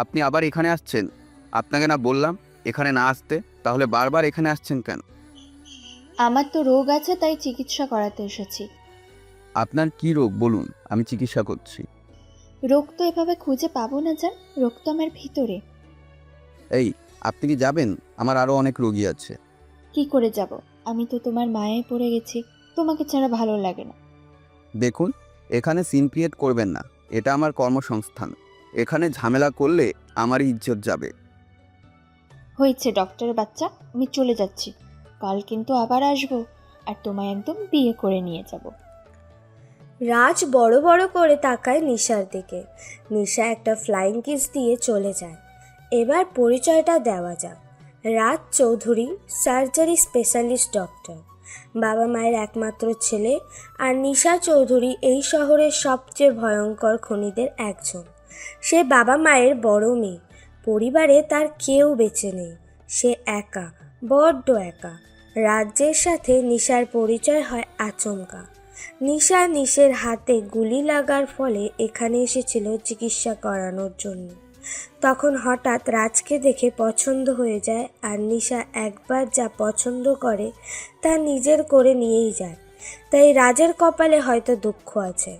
আপনি আবার এখানে আসছেন? আপনাকে না বললাম এখানে না আসতে? তাহলে বারবার এখানে আসছেন কেন? আমার তো রোগ আছে, তাই চিকিৎসা করাতে এসেছি। আপনার কি রোগ বলুন, আমি চিকিৎসা করছি। রোগ তো এভাবে খুঁজে পাবো না যান, রোগ তো আমার ভিতরে। এই, আপনি কি যাবেন? আমার আরও অনেক রোগী আছে। কি করে যাব? আমি তো তোমার মায়ায় পড়ে গেছি, তোমাকে ছাড়া ভালো লাগে না। দেখুন, এখানে সিন ক্রিয়েট করবেন না। এটা আমার কর্মসংস্থান। এখানে ঝামেলা করলে আমারই ইজ্জত যাবে। হয়েছে ডক্টরের বাচ্চা, আমি চলে যাচ্ছি। কাল কিন্তু আবার আসবো, আর তোমায় একদম বিয়ে করে নিয়ে যাব। রাজ বড় বড় করে তাকায় নিশার দিকে। নিশা একটা ফ্লাইং কিস দিয়ে চলে যায়। এবার পরিচয়টা দেওয়া যাক। রাজ চৌধুরী সার্জারি স্পেশালিস্ট ডক্টর, বাবা মায়ের একমাত্র ছেলে। আর নিশা চৌধুরী এই শহরের সবচেয়ে ভয়ঙ্কর খুনিদের একজন। সে বাবা মায়ের বড় মেয়ে। পরিবারে তার কেউ বেঁচে নেই। সে একা, বড্ড একা। রাজ্যের সাথে নিশার পরিচয় হয় আচমকা। নিশা নিশের হাতে গুলি লাগার ফলে এখানে এসেছিল চিকিৎসা করানোর জন্য। তখন হঠাৎ রাজকে দেখে পছন্দ হয়ে যায়, আর নিশা একবার যা পছন্দ করে তা নিজের করে নিয়েই যায়। তাই রাজের কপালে হয়তো দুঃখ আছে।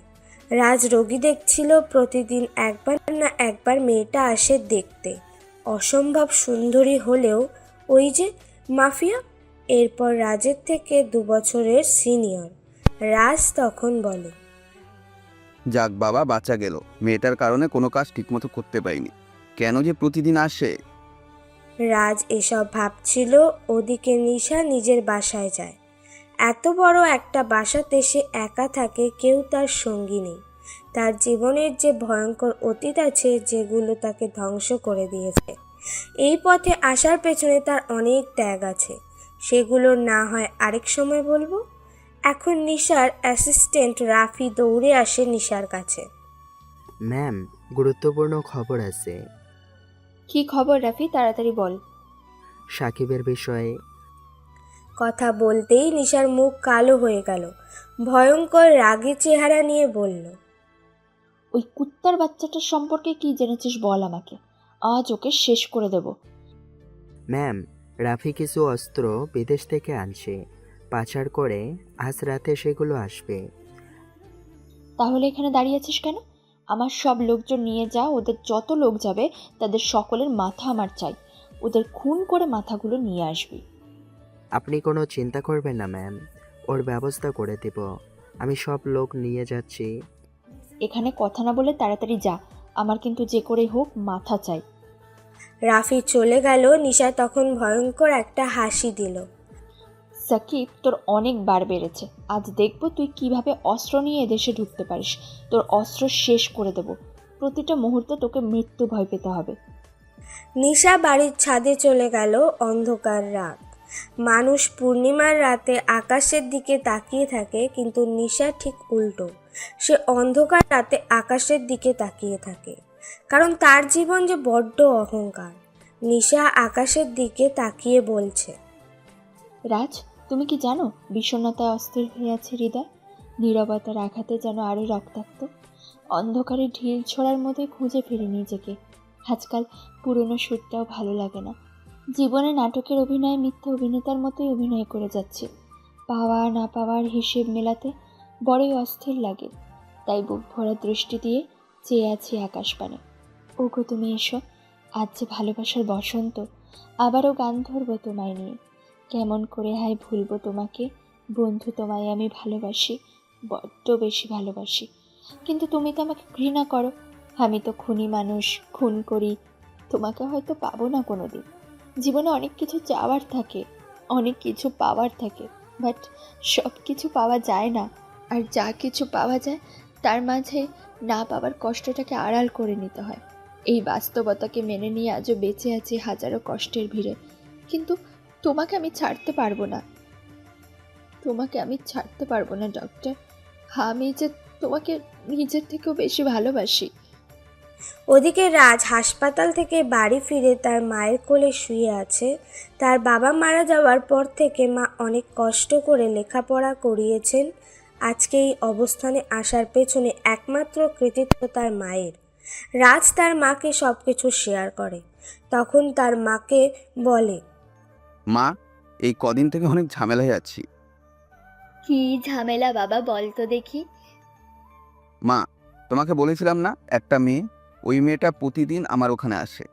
রাজ রোগী দেখছিল, প্রতিদিন একবার না একবার মেয়েটা আসে দেখতে। অসম্ভব সুন্দরী হলেও ওই যে মাফিয়া। এরপর রাজের থেকে 2 বছরের সিনিয়র। রাজ তখন বলে, যাক বাবা, বাঁচা গেল। মেয়েটার কারণে কোনো কাজ ঠিকমতো করতে পারিনি। কেন যে প্রতিদিন আসে? রাজ এসব ভাবছিল, ওদিকে নিশা নিজের বাসায় যায়। এত বড় একটা বাসাতে সে একা থাকে, কেউ তার সঙ্গী নেই। তার জীবনের যে ভয়ঙ্কর অতীত আছে, যেগুলো তাকে ধ্বংস করে দিয়েছে। এই পথে আসার পেছনে তার অনেক ত্যাগ আছে, সেগুলো না হয় আরেক সময় বলবো। এখন নিশার অ্যাসিস্ট্যান্ট রাফি দৌড়ে আসে নিশার কাছে। ম্যাম, গুরুত্বপূর্ণ খবর আছে। কি খবর রাফি, তাড়াতাড়ি বল। সাকিবের বিষয়ে। কথা বলতেই নিশার মুখ কালো হয়ে গেল। ভয়ঙ্কর রাগী চেহারা নিয়ে বলল, ওই কুত্তার বাচ্চাটার সম্পর্কে কি জেনেছিস বল আমাকে, আজ ওকে শেষ করে দেব। ম্যাম, রাফি কিছু অস্ত্র বিদেশ থেকে আনছে, পাচার করে আজ রাতে সেগুলো আসবে। তাহলে এখানে দাঁড়িয়ে আছিস কেন? আমার সব লোকজন নিয়ে যা, ওদের যত লোক যাবে তাদের সকলের মাথা আমার চাই। ওদের খুন করে মাথাগুলো নিয়ে আসবি। আপনি কোনো চিন্তা করবেন না ম্যাম, ওর ব্যবস্থা করে দেব। আমি সব লোক নিয়ে যাচ্ছি। এখানে কথা না বলে তাড়াতাড়ি যা, আমার কিন্তু যে করেই হোক মাথা চাই। রাফি চলে গেল। নিশা তখন ভয়ঙ্কর একটা হাসি দিল। সাকিব, তোর অনেক বার বেড়েছে। আজ দেখব তুই কিভাবে অস্ত্র নিয়ে এদেশে ঢুকতে পারিস। তোর অস্ত্র শেষ করে দেব। প্রতিটা মুহূর্তে তোকে মৃত্যু ভয় পেতে হবে। নিশা বাড়ির ছাদে চলে গেল। অন্ধকার রাত। মানুষ পূর্ণিমার রাতে আকাশের দিকে তাকিয়ে থাকে, কিন্তু নিশা ঠিক উল্টো। সে অন্ধকার রাতে আকাশের দিকে তাকিয়ে থাকে, কারণ তার জীবন যে বড্ড অহংকার। নিশা আকাশের দিকে তাকিয়ে বলছে, রাজ, তুমি কি জানো বিষণ্ণতায় অস্থির হয়ে আছে হৃদয়? নীরবতার আঘাতে যেন আরো রক্তাক্ত। অন্ধকারে ঢিল ছোড়ার মধ্যে খুঁজে ফিরি নিজেকে। আজকাল পুরনো সুরটাও ভালো লাগে না। জীবনে নাটকের অভিনয়ে মিথ্যা অভিনেতার মতোই অভিনয় করে যাচ্ছি। পাওয়া না পাওয়ার হিসেব মেলাতে বড়ই অস্থির লাগে। তাই বুক ভরা দৃষ্টি দিয়ে চেয়ে আছি আকাশপানে। ওগো তুমি এসো, আজ যে ভালোবাসার বসন্ত। আবারও গান ধরবো তোমায় নিয়ে। কেমন করে হায় ভুলবো তোমাকে, বন্ধু তোমায় আমি ভালোবাসি, বড্ড বেশি ভালোবাসি। কিন্তু তুমি তো আমাকে ঘৃণা করো। আমি তো খুনি মানুষ, খুন করি। তোমাকে হয়তো পাবো না কোনো দিন। জীবনে অনেক কিছু চাওয়ার থাকে, অনেক কিছু পাওয়ার থাকে, বাট সব কিছু পাওয়া যায় না। আর যা কিছু পাওয়া যায় তার মাঝে না পাওয়ার কষ্টটাকে আড়াল করে নিতে হয়। এই বাস্তবতাকে মেনে নিয়ে আজও বেঁচে আছি হাজারো কষ্টের ভিড়ে। কিন্তু তোমাকে আমি ছাড়তে পারবো না। তোমাকে আমি ছাড়তে পারবো না ডক্টর। আমি যে তোমাকে নিজের থেকেও বেশি ভালোবাসি। ওদিকে রাজ হাসপাতাল থেকে বাড়ি ফিরে তার মায়ের কোলে শুয়ে আছে। তার বাবা মারা যাওয়ার পর থেকে মা অনেক কষ্ট করে লেখাপড়া করিয়েছেন। আজকে এই অবস্থানে আসার পেছনে একমাত্র কৃতিত্ব তার মায়ের। রাজ তার মাকে সব কিছু শেয়ার করে। তখন তার মাকে বলে, মা, এই কদিন থেকে অনেক ঝামেলায় আছি। কি ঝামেলা বাবা, বল তো দেখি। মা, তোমাকে বলেছিলাম না একটা মেয়ে, ওই মেয়েটা প্রতিদিন আমার ওখানে আসে।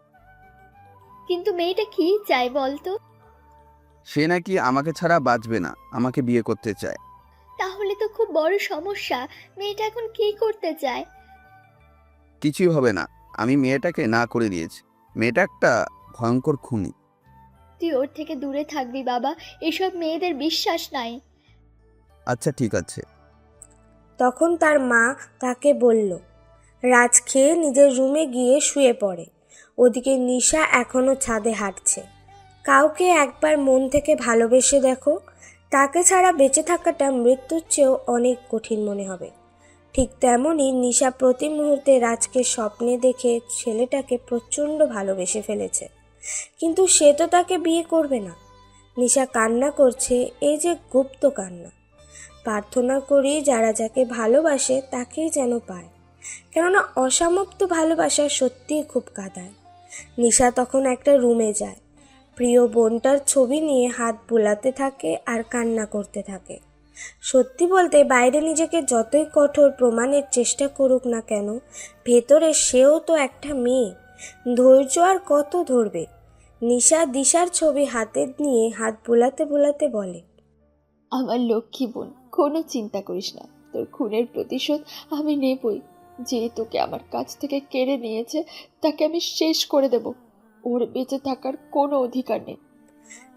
কিন্তু মেয়েটা কি চাই বল তো? সে নাকি আমাকে ছাড়া বাঁচবে না, আমাকে বিয়ে করতে চায়। তাহলে তো খুব বড় সমস্যা। মেয়েটা এখন কি করতে চায়? কিছুই হবে না, আমি মেয়েটাকে না করে দিয়েছি। মেয়েটা একটা ভয়ঙ্কর খুনি। তুই ওর থেকে দূরে থাকবি বাবা, এসব মেয়েদের বিশ্বাস নাই। আচ্ছা ঠিক আছে। তখন তার মা তাকে বলল। রাজ খেয়ে নিজের রুমে গিয়ে শুয়ে পড়ে। ওদিকে নিশা এখনো ছাদে হাঁটছে। কাউকে একবার মন থেকে ভালোবেসে দেখো, তাকে ছাড়া বেঁচে থাকাটা মৃত্যুর চেয়েও অনেক কঠিন মনে হবে। ঠিক তেমনই নিশা প্রতি মুহূর্তে রাজকে স্বপ্নে দেখে ছেলেটাকে প্রচণ্ড ভালোবেসে ফেলেছে, কিন্তু সে তো তাকে বিয়ে করবে না। নিশা কান্না করছে, এই যে গুপ্ত কান্না। প্রার্থনা করি যারা যাকে ভালোবাসে তাকেই যেন পায়, কেননা অসমাপ্ত ভালোবাসা সত্যিই খুব কাঁদায়। নিশা তখন একটা রুমে যায়, প্রিয় বোনটার ছবি নিয়ে হাত বুলাতে থাকে আর কান্না করতে থাকে। সত্যি বলতে বাইরে নিজেকে যতই কঠোর প্রমাণের চেষ্টা করুক না কেন, ভেতরে সেও তো একটা মেয়ে। ধৈর্য আর কত ধরবে। নিশা দিশার ছবি হাতে নিয়ে হাত বুলাতে বুলাতে বলে, আমার লক্ষ্মী বোন, কোনো চিন্তা করিস না, তোর খুনের প্রতিশোধ আমি নেবই। যে তোকে আমার কাছ থেকে কেড়ে নিয়েছে তাকে আমি শেষ করে দেব। ওর বেঁচে থাকার কোনো অধিকার নেই।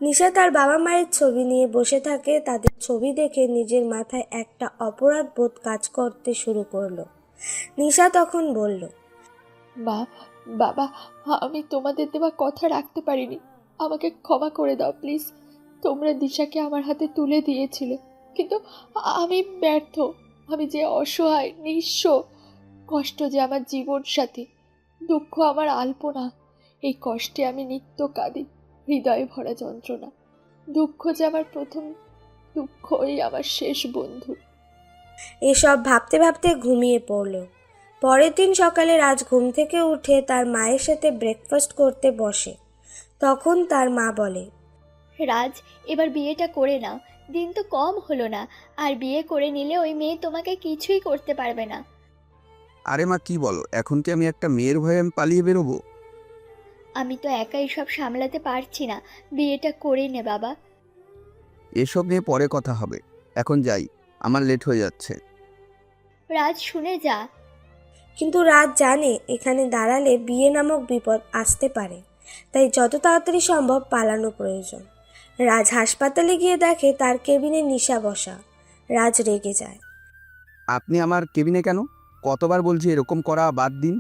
নিশা তার বাবা মায়ের ছবি নিয়ে বসে থাকে। তাদের ছবি দেখে নিজের মাথায় একটা অপরাধ বোধ কাজ করতে শুরু করলো। নিশা তখন বলল, মা, বাবা, আমি তোমাদের দেওয়া কথা রাখতে পারিনি, আমাকে ক্ষমা করে দাও প্লিজ। তোমরা দিশাকে আমার হাতে তুলে দিয়েছিলে, কিন্তু আমি ব্যর্থ। আমি যে অসহায় নিঃস্ব, কষ্ট যে আমার জীবন সাথী, দুঃখ আমার আলপনা। এই কষ্টে আমি নিত্য কাঁদি, হৃদয়ে ভরা যন্ত্রণা। দুঃখ যে আমার প্রথম, দুঃখই আমার শেষ বন্ধু। এসব ভাবতে ভাবতে ঘুমিয়ে পড়ল। পরের দিন সকালে রাজ ঘুম থেকে উঠে তার মায়ের সাথে ব্রেকফাস্ট করতে বসে। তখন তার মা বলে, রাজ, এবার বিয়েটা করে নাও, দিন তো কম হলো না। আর বিয়ে করে নিলে ওই মেয়ে তোমাকে কিছুই করতে পারবে না। আরে মা, কি বলো? এখন কি আমি একটা মেয়ের ভয়ে আমি পালিয়ে বেরোবো? আমি তো একাই সব সামলাতে পারছি না, বিয়েটা করে নে বাবা। এসব নিয়ে পরে কথা হবে, এখন যাই, আমার লেট হয়ে যাচ্ছে। রাজ, শুনে যা। কিন্তু রাজ জানে এখানে দাঁড়ালে বিয়ে নামক বিপদ আসতে পারে, তাই যত তাড়াতাড়ি সম্ভব পালানো প্রয়োজন। রাজ হাসপাতালে গিয়ে দেখে তার কেবিনে নিশা বসা। রাজ রেগে যায়। আপনি আমার কেবিনে কেন? কতবার বলছি এরকম করা বাদ দিন।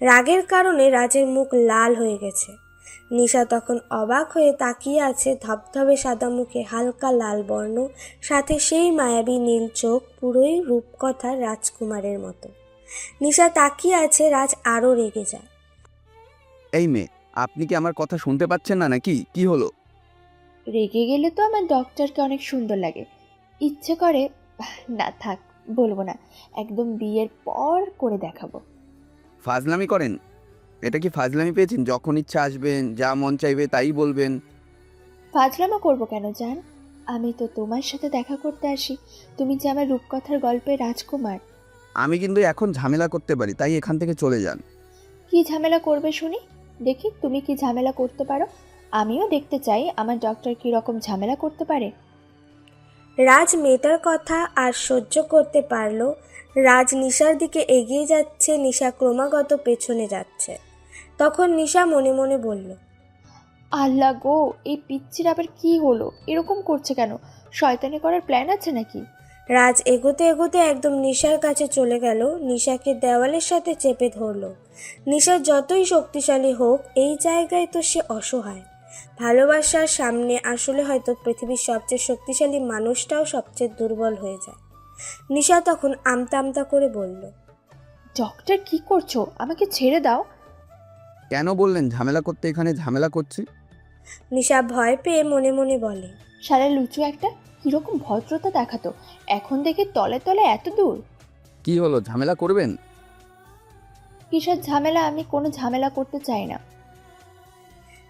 রাগের কারণে রাজের মুখ লাল হয়ে গেছে। নিশা তখন অবাক হয়ে তাকিয়ে আছে। ধবধবে সাদা মুখে হালকা লাল বর্ণ, সাথে সেই মায়াবী নীল চোখ, পুরোই রূপকথার রাজকুমারের মতো। নিশা তাকিয়ে আছে। রাজ আরও রেগে যায়। এই মেয়ে, আপনি কি আমার কথা শুনতে পাচ্ছেন না নাকি? কি হলো? রেগে গেলে তো আমার ডক্টরকে অনেক সুন্দর লাগে, ইচ্ছে করে। না থাক, বলবো না, একদম বিয়ের পর করে দেখাবো। ফাজলামি করেন? এটা কি ফাজলামি পেয়েছেন? যখন ইচ্ছা আসবেন, যা মন চাইবে তাই বলবেন। ফাজলামো করবো কেন জান? আমি তো তোমার সাথে দেখা করতে আসি। তুমি যে আমার রূপকথার গল্পের রাজকুমার। আমি কিন্তু এখন ঝামেলা করতে পারি, তাই এখান থেকে চলে যান। কি ঝামেলা করবে শুনি, দেখি তুমি কি ঝামেলা করতে পারো। আমিও দেখতে চাই আমার ডক্টর কি রকম ঝামেলা করতে পারে। রাজ মেয়েটার কথা আর সহ্য করতে পারল। রাজ নিশার দিকে এগিয়ে যাচ্ছে, নিশা ক্রমাগত পেছনে যাচ্ছে। তখন নিশা মনে মনে বলল, আল্লাহ গো, এই পিচ্চির আবার কি হলো? এরকম করছে কেন? শয়তানি করার প্ল্যান আছে নাকি? রাজ এগোতে এগোতে একদম নিশার কাছে চলে গেল। নিশাকে দেওয়ালের সাথে চেপে ধরল। নিশা যতই শক্তিশালী হোক, এই জায়গায় তো সে অসহায়। ভালোবাসার সামনে আসলে হয়তো পৃথিবীর সবচেয়ে শক্তিশালী মানুষটাও সবচেয়ে দুর্বল হয়ে যায়। নিশা তখন আমতা আমতা করে বলল, ডক্টর কি করছো? আমাকে ছেড়ে দাও। কেন বললেন ঝামেলা করতে? এখানে ঝামেলা করছি? নিশা ভয় পেয়ে মনে মনে বলে, সারা লুচু একটা, কিরকম ভদ্রতা দেখাতো, এখন দেখে তলে তলে এত দূর। কি হলো, ঝামেলা করবেন? কিসের ঝামেলা? আমি কোনো ঝামেলা করতে চাই না।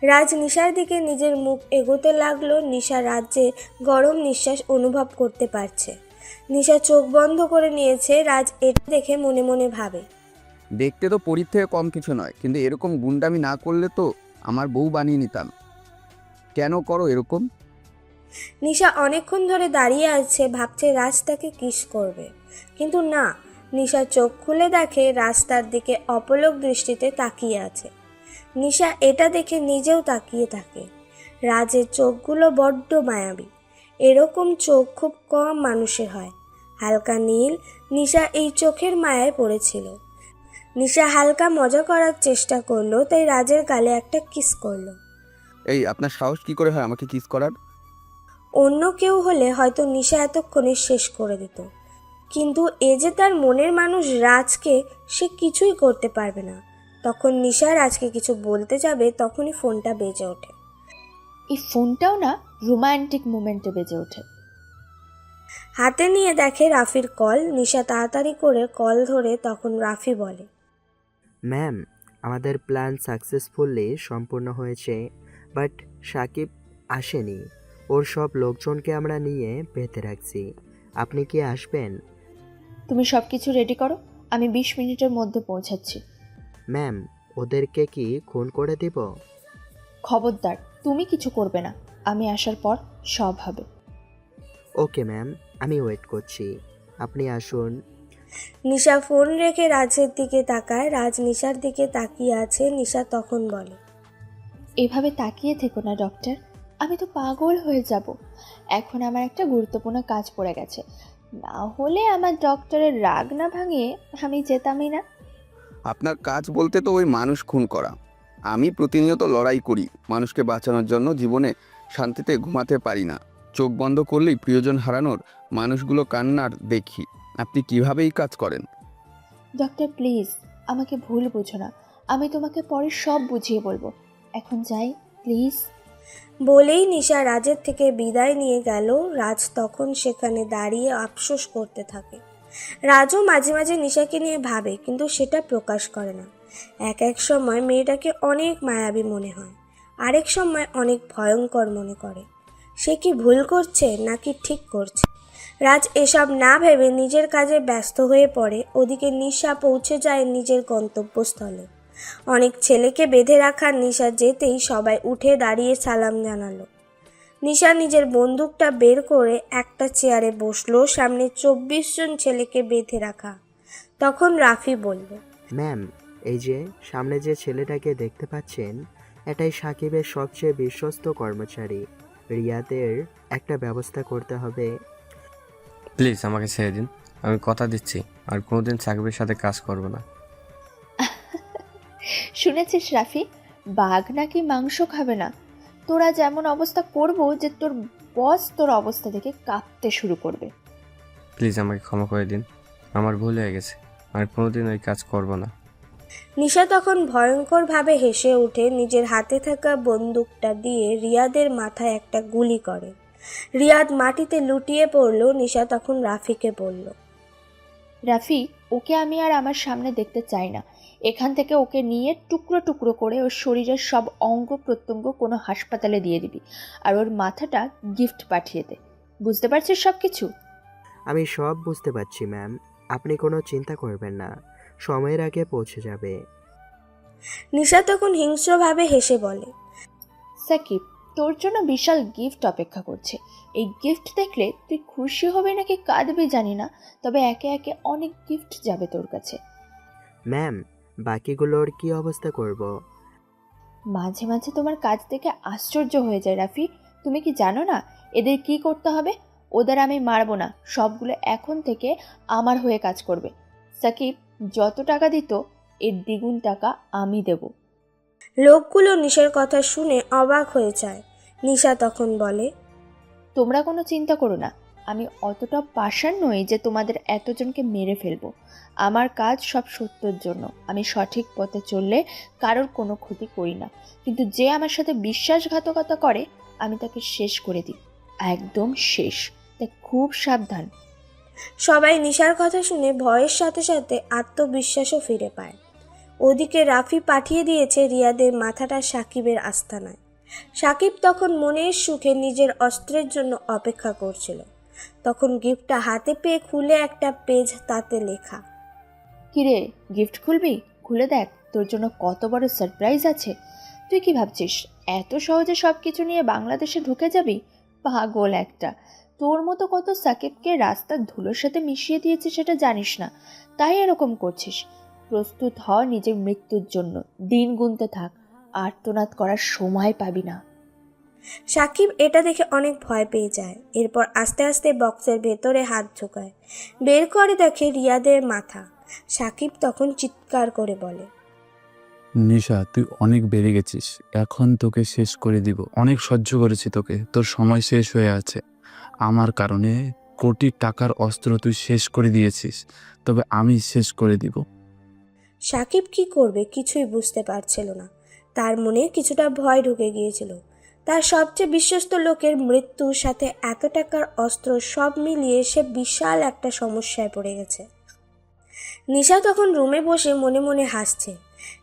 রাজ নিশার দিকে নিজের মুখ এগোতে লাগলো। নিশা রাজ্যে গরম নিঃশ্বাস অনুভব করতে পারছে। নিশা চোখ বন্ধ করে নিয়েছে। রাজ এটা দেখে মনে মনে ভাবে, দেখতে তো পরীর থেকে কম কিছু নয়, কিন্তু এরকম গুন্ডামি না করলে তো আমার বউ বানিয়ে নিতাম। কেন করো এরকম? নিশা অনেকক্ষণ ধরে দাঁড়িয়ে আছে, ভাবছে রাজ তাকে কিস করবে, কিন্তু না। নিশা চোখ খুলে দেখে রাজ তার দিকে অপলক দৃষ্টিতে তাকিয়ে আছে। নিশা এটা দেখে নিজেও তাকিয়ে থাকে। রাজের চোখগুলো বড্ড মায়াবী। এরকম চোখ খুব কম মানুষের হয়। হালকা নীল। নিশা এই চোখের মায়ায় পড়েছিল। নিশা হালকা মজা করার চেষ্টা করলো, তাই রাজের গালে একটা কিস করলো। এই আপনার সাহস কি করে হয় আমাকে কিস করার? অন্য কেউ হলে হয়তো নিশা এতক্ষণে শেষ করে দিত, কিন্তু এ যে তার মনের মানুষ রাজকে, সে কিছুই করতে পারবে না। তখন নিশা রাজকে কিছু বলতে যাবে, তখনই ফোনটা বেজে ওঠে। এই ফোনটাও না রোমান্টিক মোমেন্টে বেজে ওঠে। হাতে নিয়ে দেখে রাফির কল। নিশা তাড়াতাড়ি করে কল ধরে তখন রাফি বলে, ম্যাম, আমাদের প্ল্যান সাকসেসফুলি সম্পূর্ণ হয়েছে, বাট সাকিব আসেনি। ওর সব লোকজনকে আমরা নিয়ে বেঁধে রাখছি। আপনি কি আসবেন? তুমি সব কিছু রেডি করো, আমি 20 মিনিটের মধ্যে পৌঁছাচ্ছি। ম্যাম, ওদেরকে কি খুন করে দিব? খবরদার, তুমি কিছু করবে না। আমি আসার পর সব হবে। ওকে ম্যাম, আমি ওয়েট করছি। আপনি আসুন। নিশা ফোন রেখে রাজের দিকে তাকায়। রাজ নিশার দিকে তাকিয়ে আছে। নিশা তখন বলে, এভাবে তাকিয়ে থেকো না ডক্টর, আমি তো পাগল হয়ে যাব। এখন আমার একটা গুরুত্বপূর্ণ কাজ পড়ে গেছে, না হলে আমার ডক্টরের রাগ না ভাঙিয়ে আমি যেতামই না। আপনার কাজ বলতে তো ওই মানুষ খুন করা। আমি প্রতিনিয়ত লড়াই করি মানুষকে বাঁচানোর জন্য, জীবনে শান্তিতে ঘুমাতে পারি না। চোখ বন্ধ করলেই প্রিয়জন হারানোর মানুষগুলো কান্নার দেখি। আপনি কিভাবে এই কাজ করেন? ডক্টর প্লিজ, আমাকে ভুল বুঝো না, আমি তোমাকে পরে সব বুঝিয়ে বলবো। এখন যাই প্লিজ। বলেই নিশা রাজের থেকে বিদায় নিয়ে গেল। রাজ তখন সেখানে দাঁড়িয়ে আফসোস করতে থাকে। রাজও মাঝে মাঝে নিশাকে নিয়ে ভাবে, কিন্তু সেটা প্রকাশ করে না। এক এক সময় মেয়েটাকে অনেক মায়াবী মনে হয়, আরেক সময় অনেক ভয়ঙ্কর মনে করে। সে কি ভুল করছে নাকি ঠিক করছে? রাজ এসব না ভেবে নিজের কাজে ব্যস্ত হয়ে পড়ে। ওদিকে নিশা পৌঁছে যায় নিজের গন্তব্যস্থলে। অনেক ছেলেকে বেঁধে রাখা। নিশা যেতেই সবাই উঠে দাঁড়িয়ে সালাম জানালো। নিশা নিজের বন্দুকটা বের করে একটা চেয়ারে বসলো। সামনে 24 জন ছেলেকে বেঁধে রাখা। তখন রাফি বলল, ম্যাম, এই যে সামনে যে ছেলেটাকে দেখতে পাচ্ছেন, এটাই সাকিবের সবচেয়ে বিশ্বস্ত কর্মচারী। রিয়াদের একটা ব্যবস্থা করতে হবে। প্লিজ আমাকে ছেড়ে দিন, আমি কথা দিচ্ছি আর কোনোদিন সাকিবের সাথে কাজ করব না। শুনেছিস রাফি, বাঘ নাকি মাংস খাবে না। তোরা যেমন অবস্থা করব যে তোর বস তোর অবস্থা দেখে কাঁপতে শুরু করবে। প্লিজ আমাকে ক্ষমা করে দিন, আমার ভুল হয়ে গেছে, আর কোনোদিন ওই কাজ করব না। নিশা তখন ভয়ঙ্করভাবে হেসে উঠে নিজের হাতে থাকা বন্দুকটা দিয়ে রিয়াদের মাথায় একটা গুলি করে। রিয়াদ মাটিতে লুটিয়ে পড়ল। নিশা তখন রাফিকে বলল, রাফি, ওকে আমি আর আমার সামনে দেখতে চাই না। এখান থেকে ওকে নিয়ে টুকরো টুকরো করে ওর শরীরের সব অঙ্গ প্রত্যঙ্গ কোনো হাসপাতালে দিয়ে দিবি, আর ওর মাথাটা গিফট পাঠিয়ে দে। বুঝতে পারছিস সব কিছু? আমি সব বুঝতে পারছি ম্যাম, আপনি কোনো চিন্তা করবেন না, সময়ের আগে পৌঁছে যাবে। নিশা তখন হিংস্রভাবে হেসে বলে, সাকিব, তোর জন্য বিশাল গিফট অপেক্ষা করছে। এই গিফট দেখলে তুই খুশি হবে নাকি কাঁদবি জানি না, তবে একে একে অনেক গিফট যাবে তোর কাছে। ম্যাম, বাকিগুলোর কি অবস্থা করব? মাঝে মাঝে তোমার কাজ দেখে আশ্চর্য হয়ে যায় রাফি। তুমি কি জানো না এদের কি করতে হবে? ওদের আমি মারবো না, সবগুলো এখন থেকে আমার হয়ে কাজ করবে। সাকিব যত টাকা দিত এর দ্বিগুণ টাকা আমি দেব। লোকগুলো নিশার কথা শুনে অবাক হয়ে যায়। নিশা তখন বলে, তোমরা কোনো চিন্তা করো না, আমি অতটা পাষাণ নই যে তোমাদের এতজনকে মেরে ফেলবো। আমার কাজ সব সত্যের জন্য। আমি সঠিক পথে চললে কারোর কোনো ক্ষতি করি না, কিন্তু যে আমার সাথে বিশ্বাসঘাতকতা করে আমি তাকে শেষ করে দিই, একদম শেষ। তাই খুব সাবধান। সবাই নিশার কথা শুনে ভয়ের সাথে সাথে আত্মবিশ্বাসও ফিরে পায়। ওদিকে রাফি পাঠিয়ে দিয়েছে রিয়াদের মাথাটা সাকিবের আস্তানায়। সাকিব তখন মনের সুখে নিজের অস্ত্রের জন্য অপেক্ষা করছিল। তখন গিফটটা হাতে পেয়ে খুলে একটা পেজ, তাতে লেখা। কিরে, গিফট খুলবি? খুলে দেখ, তোর জন্য কত বড় সারপ্রাইজ আছে। তুই কি ভাবছিস এত সহজে সব কিছু নিয়ে বাংলাদেশে ঢুকে যাবি? পাগল একটা। তোর মতো কত সাকিবকে রাস্তার ধুলোর সাথে মিশিয়ে দিয়েছে সেটা জানিস না, তাই এরকম করছিস। প্রস্তুত হ নিজের মৃত্যুর জন্য, দিন গুনতে থাক, আর্তনাদ করার সময় পাবি না। সাকিব এটা দেখে অনেক ভয় পেয়ে যায়। এরপর আস্তে আস্তে বক্সের ভেতরে হাত ঢোকায়, বের করে দেখে রিয়াদের মাথা। সাকিব তখন চিৎকার করে বলে, নিশা, তুই অনেক বেড়ে গেছিস, এখন তোকে শেষ করে দিব। অনেক সহ্য করেছি তোকে, তোর সময় শেষ হয়ে আছে। আমার কারণে কোটি টাকার অস্ত্র তুই শেষ করে দিয়েছিস, তবে আমি শেষ করে দিব। সাকিব কি করবে কিছুই বুঝতে পারছিল না। তার মনে কিছুটা ভয় ঢুকে গিয়েছিল। তার সবচেয়ে বিশ্বস্ত লোকের মৃত্যুর সাথে এত টাকার অস্ত্র, সব মিলিয়ে সে বিশাল একটা সমস্যায় পড়ে গেছে। নিশা তখন রুমে বসে মনে মনে হাসছে।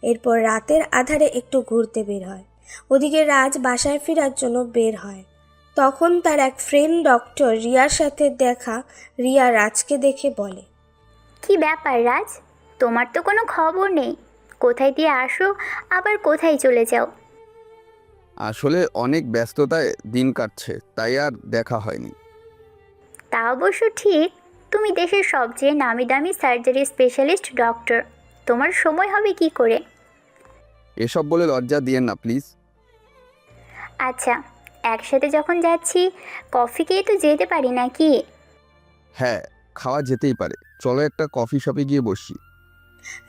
এরপর রাতের আধারে একটু ঘুরতে বের হয়। ওদিকে রাজ বাসায় ফেরার জন্য বের হয়। তখন তার এক ফ্রেন্ড ডক্টর রিয়ার সাথে দেখা। রিয়া রাজকে দেখে বলে, কি ব্যাপার রাজ, তোমার তো কোনো খবর নেই। কোথায় দিয়ে আসো আবার কোথায় চলে যাও? আসলে অনেক ব্যস্ততায় দিন কাটছে, তাই আর দেখা হয়নি। তা অবশ্য ঠিক, তুমি দেশের সবচেয়ে নামি দামি সার্জারি স্পেশালিস্ট ডক্টর, তোমার সময় হবে কি করে? এসব বলে লজ্জা দিয়েন না প্লিজ। আচ্ছা, একসাথে যখন যাচ্ছি কফি খেয়ে তো যেতে পারি নাকি? হ্যাঁ, খাওয়া যেতেই পারে, চলো একটা কফি শপে গিয়ে বসি।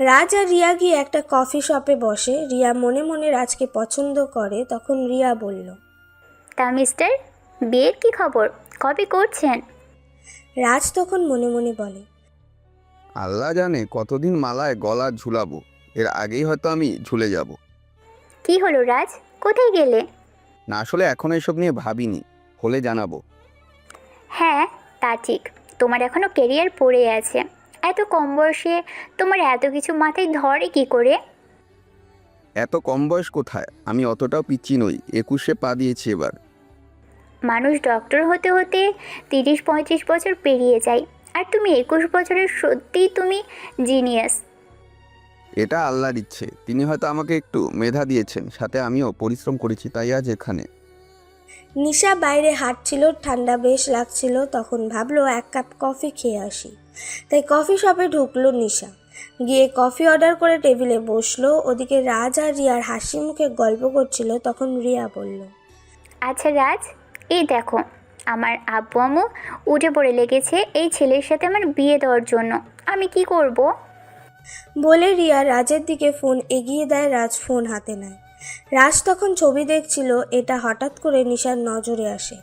রাজ আর রিয়া গিয়ে একটা কফি শপে বসে। রিয়া মনে মনে রাজকে পছন্দ করে। তখন রিয়া বলল, তা মিস্টার, বিয়ের কি খবর, কবে করছেন? রাজ তখন মনে মনে বলে, আল্লাহ জানে কতদিন মালায় গলা ঝুলাবো, এর আগেই হয়তো আমি ঝুলে যাব। কি হলো রাজ, কোথায় গেলে? না, আসলে এখন এসব নিয়ে ভাবিনি, হলে জানাবো। হ্যাঁ তা ঠিক, তোমার এখনও কেরিয়ার পড়ে আছে। এত কম বয়সে তোমার এত কিছু মাথায় ধরে কি করে? এত কম বয়স কোথায়, আমি অতটাও পিচ্ছি নই, 21-এ পা দিয়েছি এবার। মানুষ ডক্টর হতে হতে 30-35 বছর পেরিয়ে যায়, আর তুমি 21 বছরের, সত্যিই তুমি জিনিয়াস। এটা আল্লাহর ইচ্ছে, তিনি হয়তো আমাকে একটু মেধা দিয়েছেন, সাথে আমিও পরিশ্রম করেছি, তাই আজ এখানে। নিশা বাইরে হাঁটছিল, ঠান্ডা বেশ লাগছিল। তখন ভাবলো এক কাপ কফি খেয়ে আসি। তাই কফি শপে ঢুকলো নিশা। গিয়ে কফি অর্ডার করে টেবিলে বসলো। ওদিকে রাজ আর রিয়ার হাসি মুখে গল্প করছিল। তখন রিয়া বলল, আচ্ছা রাজ, এই দেখো, আমার আব্বু আম্মু উঠে পড়ে লেগেছে এই ছেলের সাথে আমার বিয়ে দেওয়ার জন্য। আমি কি করব? বলে রিয়া রাজের দিকে ফোন এগিয়ে দেয়। রাজ ফোন হাতে নেয়। রাজ তখন ছবি দেখছিল। এটা হঠাৎ করে নিশার নজরে আসে।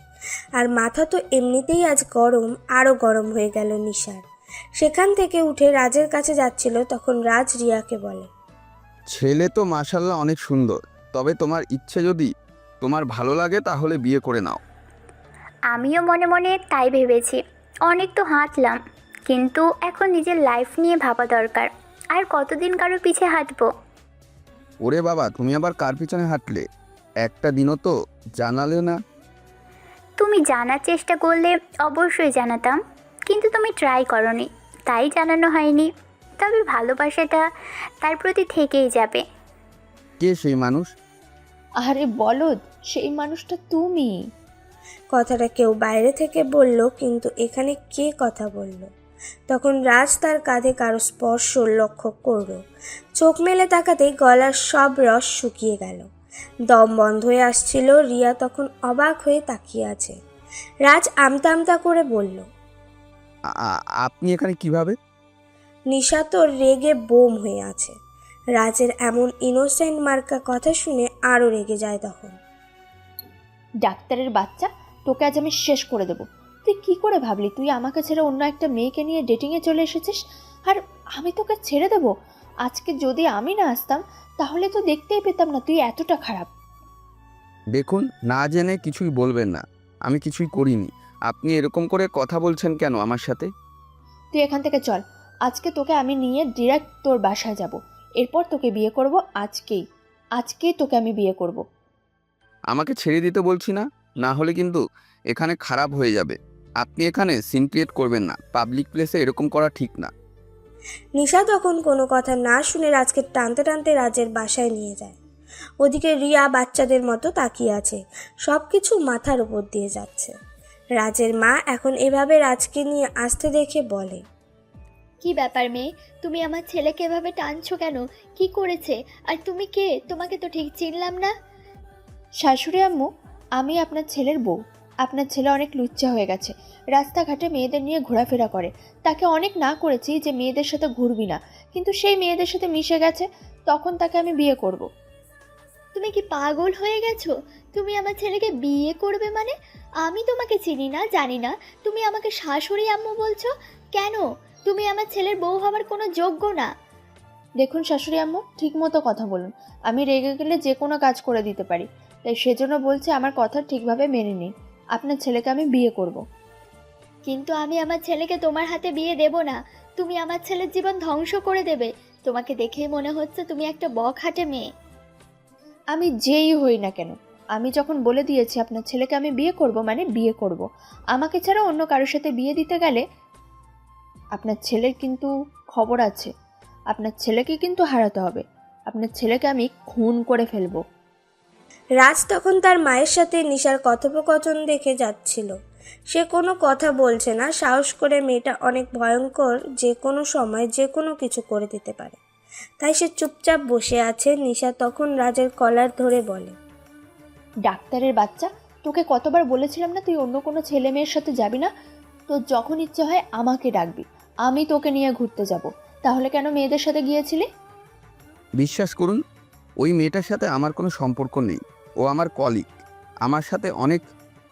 আর মাথা তো এমনিতেই আজ গরম, আরও গরম হয়ে গেল নিশার। সেখান থেকে উঠে রাজের কাছে যাচ্ছিল। তখন রাজ রিয়াকে বলে, ছেলে তো মাশাল্লাহ অনেক সুন্দর, তবে তোমার ইচ্ছে যদি তোমার ভালো লাগে তাহলে বিয়ে করে নাও। আমিও মনে মনে তাই ভেবেছি। অনেক তো হাঁটলাম, কিন্তু এখন নিজের লাইফ নিয়ে ভাবা দরকার। আর কতদিন কারো পিছে হাঁটবো? ওরে বাবা, তুমি আবার কার পিছনে হাঁটলে? একটা দিনও তো জানালে না। তুমি জানার চেষ্টা করলে অবশ্যই জানাতাম, কিন্তু তুমি ট্রাই করনি, তাই জানানো হয়নি। তবে ভালোবাসাটা তার প্রতি থেকেই যাবে। কে সেই মানুষ? আরে বলদ, সেই মানুষটা তুমি। কথাটা কেউ বাইরে থেকে বলল, কিন্তু এখানে কে কথা বলল? তখন রাজ তার কাঁধে কারো স্পর্শ লক্ষ্য করল। চোখ মেলে তাকাতেই গলার সব রস শুকিয়ে গেল। দম বন্ধ হয়ে আসছিল। রিয়া তখন অবাক হয়ে তাকিয়ে আছে। রাজ আমতা আমতা করে বলল, আপনি এখানে কিভাবে? নিশা তো রেগে বোম হয়ে আছে। রাজের এমন ইনোসেন্ট মার্কা কথা শুনে আরও রেগে যায়। তখন, ডাক্তারের বাচ্চা, তোকে আজ আমি শেষ করে দেবো। তুই কি করে ভাবলি তুই আমাকে ছেড়ে অন্য একটা মেয়েকে নিয়ে ডেটিংয়ে চলে এসেছিস? আর আমি তোকে ছেড়ে দেবো? আজকে যদি আমি না আসতাম তাহলে তো দেখতেই পেতাম না তুই এতটা খারাপ। দেখুন, না জেনে কিছুই বলবেন না, আমি কিছুই করিনি। আপনি এরকম করে কথা বলছেন কেন আমার সাথে? তুই এখান থেকে চল, আজকে তোকে আমি নিয়ে ডিরেক্ট তোর বাসায় যাব। এরপর তোকে বিয়ে করব আজকেই তোকে আমি বিয়ে করব। আমাকে ছেড়ে দিতে বলছি না, না হলে কিন্তু এখানে খারাপ হয়ে যাবে। আপনি এখানে সিন ক্রিয়েট করবেন না, পাবলিক প্লেসে এরকম করা ঠিক না। নিশা তখন কোনো কথা না শুনে রাজকে টানতে টানতে রাজের বাসায় নিয়ে যায়। ওদিকে রিয়া বাচ্চাদের মতো তাকিয়ে আছে, সব কিছু মাথার উপর দিয়ে যাচ্ছে। রাজের মা এখন এভাবে রাজকে নিয়ে আসতে দেখে বলে, কি ব্যাপার মেয়ে, তুমি আমার ছেলেকে এভাবে টানছো কেন? কি করেছে? আর তুমি কে? তোমাকে তো ঠিক চিনলাম না। শাশুড়ি আম্মু, আমি আপনার ছেলের বউ। আপনার ছেলে অনেক লুচ্চা হয়ে গেছে, রাস্তাঘাটে মেয়েদের নিয়ে ঘোরাফেরা করে। তাকে অনেক না করেছি যে মেয়েদের সাথে ঘুরবি না, কিন্তু সেই মেয়েদের সাথে মিশে গেছে, তখন তাকে আমি বিয়ে করব। তুমি কি পাগল হয়ে গেছো? তুমি আমার ছেলেকে বিয়ে করবে মানে? আমি তোমাকে চিনি না, জানি না, তুমি আমাকে শাশুড়ি আম্মু বলছো কেন? তুমি আমার ছেলের বউ হওয়ার কোনো যোগ্য না। দেখুন শাশুড়ি আম্মু, ঠিক মতো কথা বলুন। আমি রেগে গেলে যে কোনো কাজ করে দিতে পারি, তাই সেজন্য বলছি আমার কথা ঠিকভাবে মেনে নিন। আপনার ছেলেকে আমি বিয়ে করব। কিন্তু আমি আমার ছেলেকে তোমার হাতে বিয়ে দেব না। তুমি আমার ছেলের জীবন ধ্বংস করে দেবে। তোমাকে দেখেই মনে হচ্ছে তুমি একটা বখাটে মেয়ে। আমি যেই হই না কেন, আমি যখন বলে দিয়েছি আপনার ছেলেকে আমি বিয়ে করব মানে বিয়ে করব। আমাকে ছাড়া অন্য কারোর সাথে বিয়ে দিতে গেলে আপনার ছেলের কিন্তু খবর আছে। আপনার ছেলেকে কিন্তু হারাতে হবে। আপনার ছেলেকে আমি খুন করে ফেলবো। রাজ তখন তার মায়ের সাথে নিশার কথোপকথন দেখে যাচ্ছিল। সে কোনো কথা বলছে না, সাহস করে মেয়েটা অনেক ভয়ঙ্কর, যে কোনো সময় যে কোনো কিছু করে দিতে পারে, তাই সে চুপচাপ বসে আছে। নিশা তখন রাজের কলার ধরে বলে, ডাক্তারের বাচ্চা, তোকে কতবার বলেছিলাম না তুই অন্য কোনো ছেলে মেয়ের সাথে যাবি না? তো যখন ইচ্ছে হয় আমাকে ডাকবি, আমি তোকে নিয়ে ঘুরতে যাব। তাহলে কেন মেয়েদের সাথে গিয়েছিলি? বিশ্বাস করুন, ওই মেয়েটার সাথে আমার কোনো সম্পর্ক নেই। ও আমার কলিগ, আমার সাথে অনেক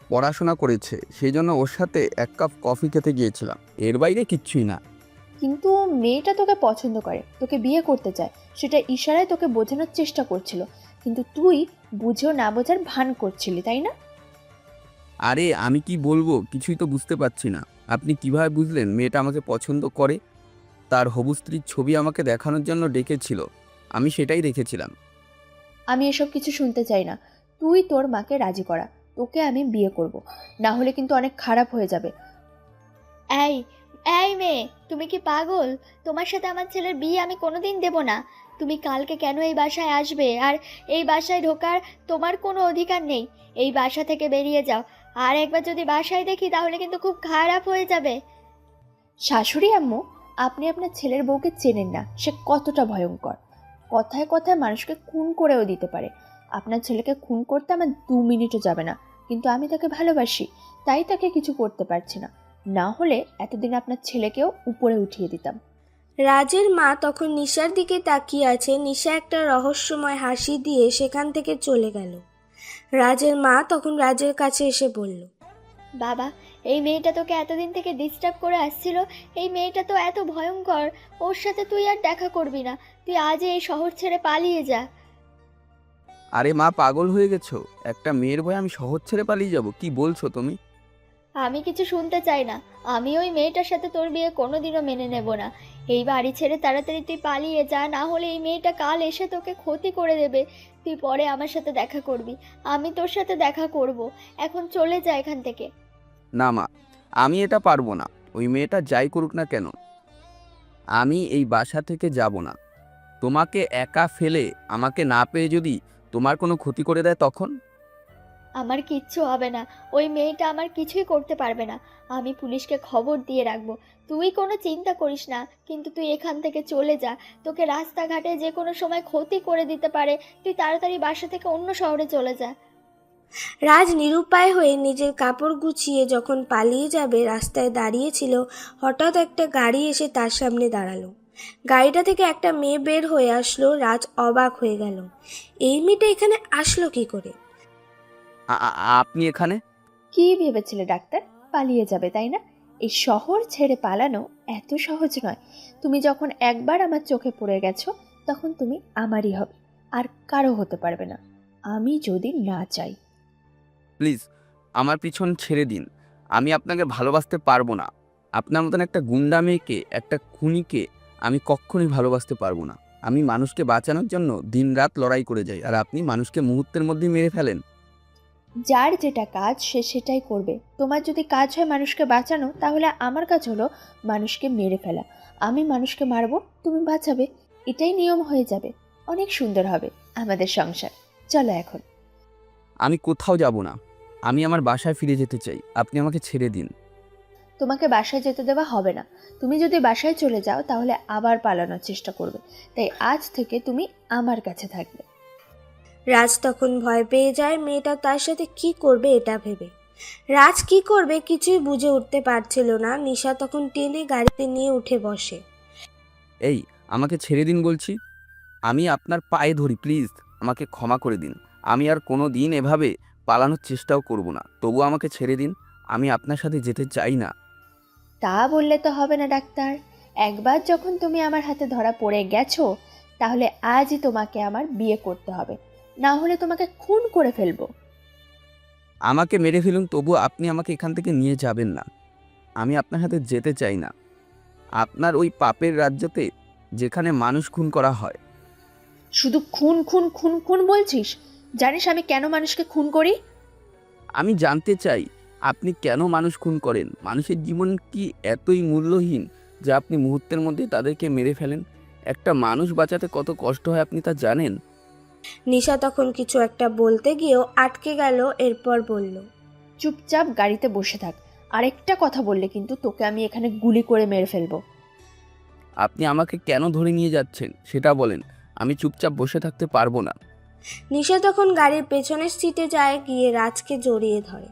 পড়াশোনা করেছে, সেই জন্য ওর সাথে এক কাপ কফি খেতে গিয়েছিলাম, এর বাইরে কিচ্ছুই না। কিন্তু মেয়েটা তোকে পছন্দ করে, তোকে বিয়ে করতে চায়, সেটা ইশারায় তোকে বোঝানোর চেষ্টা করছিল, কিন্তু তুই বুঝেও না বোঝার ভান করছিলি, তাই না? আরে আমি কি বলবো কিছুই তো বুঝতে পারছি না। আপনি কিভাবে বুঝলেন মেয়েটা আমাকে পছন্দ করে? তার হবু স্ত্রীর ছবি আমাকে দেখানোর জন্য ডেকেছিল, আমি সেটাই রেখেছিলাম। আমি এসব কিছু শুনতে চাই না। তুই তোর মাকে রাজি করা, তোকে আমি বিয়ে করব। না হলে কিন্তু অনেক খারাপ হয়ে যাবে। এই এই মেয়ে, তুমি কি পাগল? তোমার সাথে আমার ছেলের বিয়ে আমি কোনোদিন দেব না। তুমি কালকে কেন এই বাসায় আসবে? আর এই বাসায় ঢোকার তোমার কোনো অধিকার নেই। এই বাসা থেকে বেরিয়ে যাও। আর একবার যদি বাসায় দেখি তাহলে কিন্তু খুব খারাপ হয়ে যাবে। শাশুড়ি আম্মু, আপনি আপনার ছেলের বউকে চেনেন না, সে কতটা ভয়ঙ্কর। কথায় কথায় মানুষকে খুন করেও দিতে পারে। আপনার ছেলেকে খুন করতে আমার 2 মিনিটও যাবে না, কিন্তু আমি তাকে ভালোবাসি, তাই তাকে কিছু করতে পারছি না। না হলে এতদিন আপনার ছেলেকেও উপরে উঠিয়ে দিতাম। রাজের মা তখন নিশার দিকে তাকিয়ে আছে। নিশা একটা রহস্যময় হাসি দিয়ে সেখান থেকে চলে গেল। রাজের মা তখন রাজের কাছে এসে বলল, বাবা, এই মেয়েটা তোকে এতদিন থেকে ডিস্টার্ব করে আসছিল। এই মেয়েটা তো এত ভয়ঙ্কর, ওর সাথে তুই আর দেখা করবি না। তুই আজই এই শহর ছেড়ে পালিয়ে যা। আরে মা, পাগল হয়ে গেছো? একটা মেয়ের ভয়ে আমি শহর ছেড়ে পালিয়ে যাব? কি বলছো তুমি? আমি কিছু শুনতে চাই না। আমি ওই মেয়েটার সাথে তোর বিয়ে কোনোদিনও মেনে নেব না। এই বাড়ি ছেড়ে তাড়াতাড়ি তুই পালিয়ে যা, না হলে এই মেয়েটা কাল এসে তোকে ক্ষতি করে দেবে। তুই পরে আমার সাথে দেখা করবি, আমি তোর সাথে দেখা করব। এখন চলে যা এখান থেকে। না মা, আমি এটা পারবো না। ওই মেয়েটা যাই করুক না কেন, আমি এই বাসা থেকে যাব না। তোমাকে একা ফেলে আমাকে না পেয়ে যদি তোমার কোনো ক্ষতি করে দেয় তখন? আমার কিচ্ছু হবে না। ওই মেয়েটা আমার কিছুই করতে পারবে না। আমি পুলিশকে খবর দিয়ে রাখবো। তুই কোনো চিন্তা করিস না, কিন্তু তুই এখান থেকে চলে যা। তোকে রাস্তাঘাটে যে কোনো সময় ক্ষতি করে দিতে পারে। তুই তাড়াতাড়ি বাসা থেকে অন্য শহরে চলে যা। রাজ নিরুপায় হয়ে নিজের কাপড় গুছিয়ে যখন পালিয়ে যাবে রাস্তায় দাঁড়িয়েছিল, হঠাৎ একটা গাড়ি এসে তার সামনে দাঁড়ালো। গাড়িটা থেকে একটা মেয়ে বের হয়ে আসলো। রাজ অবাক হয়ে গেল, এই মেয়েটা এখানে আসলো কি করে? আপনি এখানে? কি ভেবেছিলে ডাক্তার, পালিয়ে যাবে তাই না? এই শহর ছেড়ে পালানো এত সহজ নয়। তুমি যখন একবার আমার চোখে পড়ে গেছো, তখন তুমি আমারই হবে, আর কারো হতে পারবে না, আমি যদি না চাই। প্লিজ আমার পিছন ছেড়ে দিন। আমি আপনাকে ভালোবাসতে পারবো না। আপনার মতন একটা গুন্ডা মেয়েকে, একটা খুনিকে আমি কখনোই ভালোবাসতে পারবো না। আমি মানুষকে বাঁচানোর জন্য দিনরাত লড়াই করে যাই, আর আপনি মানুষকে মুহূর্তের মধ্যেই মেরে ফেলেন। যার যেটা কাজ সে সেটাই করবে। তোমার যদি কাজ হয় মানুষকে বাঁচানো, তাহলে আমার কাজ হলো মানুষকে মেরে ফেলা। আমি মানুষকে মারবো, তুমি বাঁচাবে, এটাই নিয়ম হয়ে যাবে। অনেক সুন্দর হবে আমাদের সংসার। চলো এখন। আমি কোথাও যাব না, আমি আমার বাসায় ফিরে যেতে চাই, আপনি আমাকে ছেড়ে দিন। তোমাকে বাসায় যেতে দেওয়া হবে না। তুমি যদি বাসায় চলে যাও তাহলে আবার পালানোর চেষ্টা করবে, তাই আজ থেকে তুমি আমার কাছে থাকবে। রাজ তখন ভয় পেয়ে যায় মেয়েটা তার সাথে কি করবে এটা ভেবে। রাজ কি করবে কিছুই বুঝে উঠতে পারছিল না। নিশা তখন টেনে গাড়িতে নিয়ে উঠে বসে। এই, আমাকে ছেড়ে দিন বলছি, আমি আপনার পায়ে ধরি, প্লিজ আমাকে ক্ষমা করে দিন। আমি আর কোনো দিন এভাবে পালানোর চেষ্টাও করব না, তবু আমাকে ছেড়ে দিন, আমি আপনার সাথে যেতে চাই না। তা বললে তো হবে না ডাক্তার। একবার যখন তুমি আমার হাতে ধরা পড়ে গেছো, তাহলে আজই তোমাকে আমার বিয়ে করতে হবে, না হলে তোমাকে খুন করে ফেলবো। আমাকে মেরে ফেলুন, তবু আপনি আমাকে এখান থেকে নিয়ে যাবেন না। আমি আপনার সাথে যেতে চাই না, আপনার ওই পাপের রাজ্যতে যেখানে মানুষ খুন করা হয়। শুধু খুন খুন খুন খুন বলছিস? জানিস আমি কেন মানুষকে খুন করি? আমি জানতে চাই আপনি কেন মানুষ খুন করেন? মানুষের জীবন কি এতই মূল্যহীন যে আপনি মুহূর্তের মধ্যে তাদেরকে মেরে ফেলেন? একটা মানুষ বাঁচাতে কত কষ্ট হয় আপনি তা জানেন? নিশা তখন কিছু একটা বলতে গিয়েও আটকে গেল। এরপর বলল, চুপচাপ গাড়িতে বসে থাক। আরেকটা কথা বললে কিন্তু তোকে আমি এখানে গুলি করে মেরে ফেলবো। আপনি আমাকে কেন ধরে নিয়ে যাচ্ছেন সেটা বলেন, আমি চুপচাপ বসে থাকতে পারবো না। নিশা তখন গাড়ির পেছনের সিটে যায়, গিয়ে রাজকে জড়িয়ে ধরে।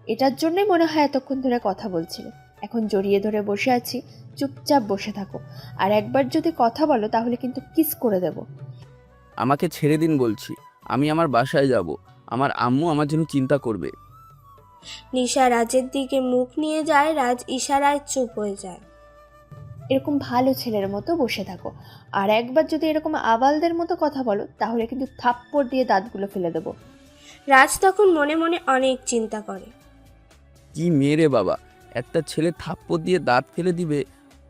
এটার জন্যই মনে হয় এতক্ষণ ধরে কথা বলছিলে। এখন জড়িয়ে ধরে বসে আছি, চুপচাপ বসে থাকো। আর একবার যদি কথা বলো তাহলে কিন্তু কিস করে দেব। আমাকে ছেড়ে দিন বলছি, আমি আমার বাসায় যাব, আমার আম্মু আমার জন্য চিন্তা করবে। নিশা রাজের দিকে মুখ নিয়ে যায়। রাজ ইশারায় চুপ হয়ে যায়। এরকম ভালো ছেলের মতো বসে থাকো। আর একবার যদি এরকম আবালদের মতো কথা বলো তাহলে কিন্তু থাপ্পড় দিয়ে দাঁতগুলো ফেলে দেবো। রাজ তখন মনে মনে অনেক চিন্তা করে। কি মেরে বাবা, একটা ছেলে থাপ্পড় দিয়ে দাঁত ফেলে দিবে,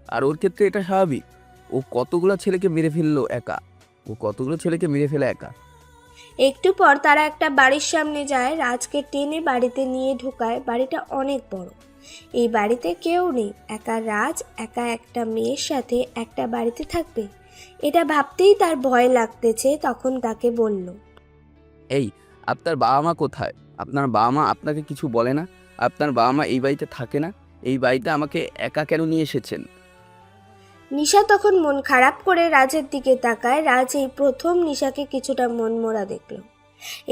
আর ওর ক্ষেত্রে এটা স্বাভাবিক? ও কতগুলো ছেলেকে মেরে ফেললো একা, একা। একটু পর তারা একটা বাড়ির সামনে যায়। রাজকে টেনে বাড়িতে নিয়ে ঢোকায়। বাড়িটা অনেক বড়। এই বাড়িতে কেউ নেই, একা রাজ একা একটা মেয়ের সাথে একটা বাড়িতে থাকবে। এটা ভাবতেই তার ভয় লাগতেছে। তখন তাকে বলল, এই, আপনার বাবা মা কোথায়? আপনার বাবা মা আপনাকে কিছু বলে না? আপনার বাবা মা এই বাড়িতে থাকে না? এই বাড়িতে আমাকে একা কেন নিয়ে এসেছেন? নিশা তখন মন খারাপ করে রাজের দিকে তাকায়। রাজ এই প্রথম নিশাকে কিছুটা মনমরা দেখল।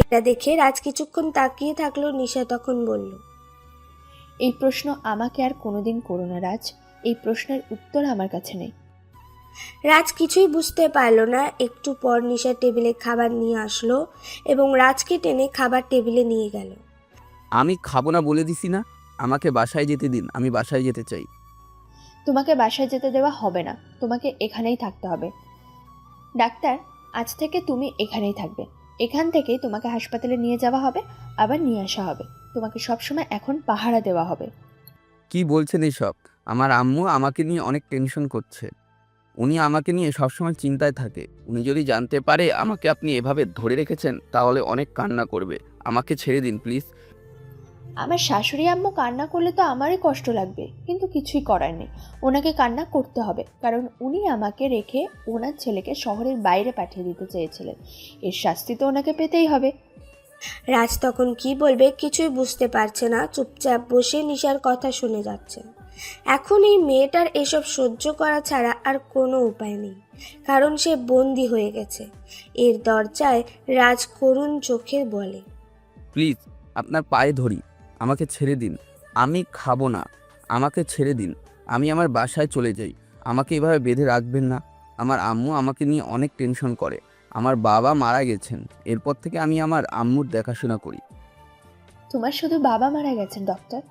এটা দেখে রাজ কিছুক্ষণ তাকিয়ে থাকলো। নিশা তখন বলল, এই প্রশ্ন আমাকে আর কোনোদিন করো না রাজ। এই প্রশ্নের উত্তর আমার কাছে নেই। রাজ কিছুই বুঝতে পারল না। একটু পর নিশা টেবিলে খাবার নিয়ে আসলো এবং রাজকে টেনে খাবার টেবিলে নিয়ে গেল। আমি খাবো না বলে দিছি না, আমাকে বাসায় যেতে দিন, আমি বাসায় যেতে চাই। তোমাকে বাসায় যেতে দেওয়া হবে না, তোমাকে এখানেই থাকতে হবে। ডাক্তার, আজ থেকে তুমি এখানেই থাকবে। এখান থেকেই তোমাকে হাসপাতালে নিয়ে যাওয়া হবে, আবার নিয়ে আসা হবে। তোমাকে সবসময় এখন পাহারা দেওয়া হবে। কি বলছেন এসব? আমার আম্মু আমাকে নিয়ে অনেক টেনশন করছে। উনি আমাকে নিয়ে সবসময় চিন্তায় থাকে। উনি যদি জানতে পারে আমাকে আপনি এভাবে ধরে রেখেছেন তাহলে অনেক কান্না করবে। আমাকে ছেড়ে দিন প্লিজ। আমার শাশুড়ি আম্মু কান্না করলে তো আমারই কষ্ট লাগবে, কিন্তু কিছুই করার নেই। ওনাকে কান্না করতে হবে, কারণ উনি আমাকে রেখে ওনার ছেলেকে শহরের বাইরে পাঠিয়ে দিতে চেয়েছিলেন। এর শাস্তি তো ওনাকে পেতেই হবে। রাজ তখন কি বলবে কিছুই বুঝতে পারছে না। চুপচাপ বসে নিশার কথা শুনে যাচ্ছে। এখন এই মেয়েটার এসব সহ্য করা ছাড়া আর কোনো উপায় নেই, কারণ সে বন্দি হয়ে গেছে। এর দরজায় রাজ করুণ চোখে বলে, প্লিজ আপনার পায়ে ধরি, আমাকে ছেড়ে দিন। আমি খাবো না, আমাকে ছেড়ে দিন। আমি আমার বাসায় চলে যাই, আমাকে এভাবে বেঁধে রাখবেন না। আমার আম্মু আমাকে নিয়ে অনেক টেনশন করে। আমার বাবা মারা গেছেন, এরপর থেকে আমি আমার আম্মুর দেখাশোনা করি। তোমার শুধু বাবা মারা গেছেন ডক্টর?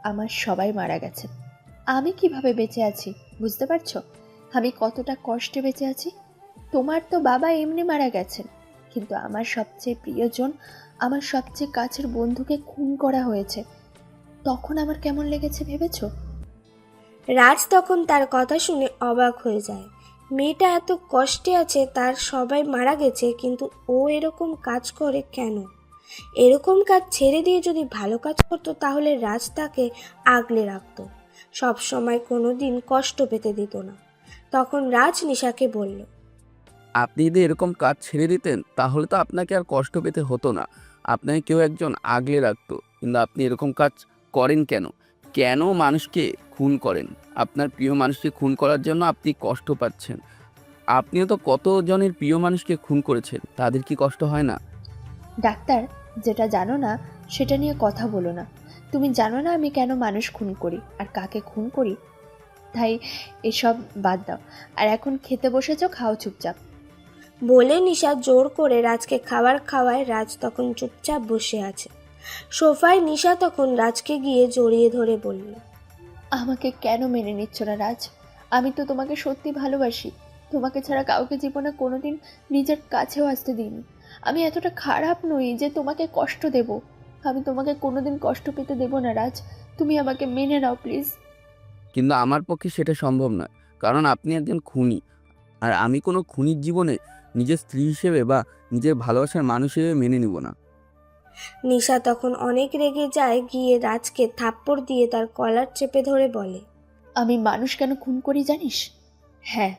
আমার সবাই মারা গেছেন। আমি কিভাবে বেঁচে আছি বুঝতে পারছো? আমি কতটা কষ্টে বেঁচে আছি। তোমার তো বাবা এমনি মারা গেছেন, কিন্তু আমার সবচেয়ে প্রিয়জন, আমার সবচেয়ে কাছের বন্ধুকে খুন করা হয়েছে। তখন আমার কেমন লেগেছে ভেবেছো? রাজ তখন তার কথা শুনে অবাক হয়ে যায়। মেয়েটা এত কষ্টে আছে, তার সবাই মারা গেছে, কিন্তু ও এরকম কাজ করে কেন? এরকম কাজ ছেড়ে দিয়ে যদি ভালো কাজ করতো তাহলে রাজ তাকে আগলে রাখতো, সব সময় কোনো দিন কষ্ট পেতে দিত না। তখন রাজ নিশাকে বলল, আপনি যদি এরকম কাজ ছেড়ে দিতেন তাহলে তো আপনাকে আর কষ্ট পেতে হতো না, আপনাকে কেউ একজন আগলে রাখতো। কিন্তু আপনি এরকম কাজ করেন কেন? কেন মানুষকে খুন করেন? আপনার প্রিয় মানুষকে খুন করার জন্য আপনি কষ্ট পাচ্ছেন। আপনিও তো কতজনের প্রিয় মানুষকে খুন করেছেন, তাদের কি কষ্ট হয় না? ডাক্তার, যেটা জানো না সেটা নিয়ে কথা বলো না। তুমি জানো না আমি কেন মানুষ খুন করি আর কাকে খুন করি। তাই এসব বাদ দাও, আর এখন খেতে বসেছো, খাও চুপচাপ। বলে নিশা জোর করে রাজকে খাবার খাওয়ায়। রাজ তখন চুপচাপ বসে আছে সোফায়। নিশা তখন রাজকে গিয়ে জড়িয়ে ধরে বলল, আমাকে কেন মেনে নিচ্ছ না রাজ? আমি তো তোমাকে সত্যি ভালোবাসি। তোমাকে ছাড়া কাউকে জীবনে কোনোদিন নিজের কাছেও আসতে দিইনি। আমি এতটা খারাপ নই যে তোমাকে কষ্ট দেব। আমি তোমাকে কোনোদিন কষ্ট পেতে দেব না রাজ। তুমি আমাকে মেনে নাও প্লিজ। কিন্তু আমার পক্ষে সেটা সম্ভব নয়, কারণ আপনি একজন খুনি। আর আমি কোনো খুনির জীবনে নিজের স্ত্রী হিসেবে বা নিজের ভালোবাসার মানুষ হিসেবে মেনে নিব না। নিশা তখন অনেক রেগে যায়, গিয়ে রাজকে থাপ্পড় দিয়ে তার কলার চেপে ধরে বলে, আমি মানুষ কেন খুন করি জানিস? হ্যাঁ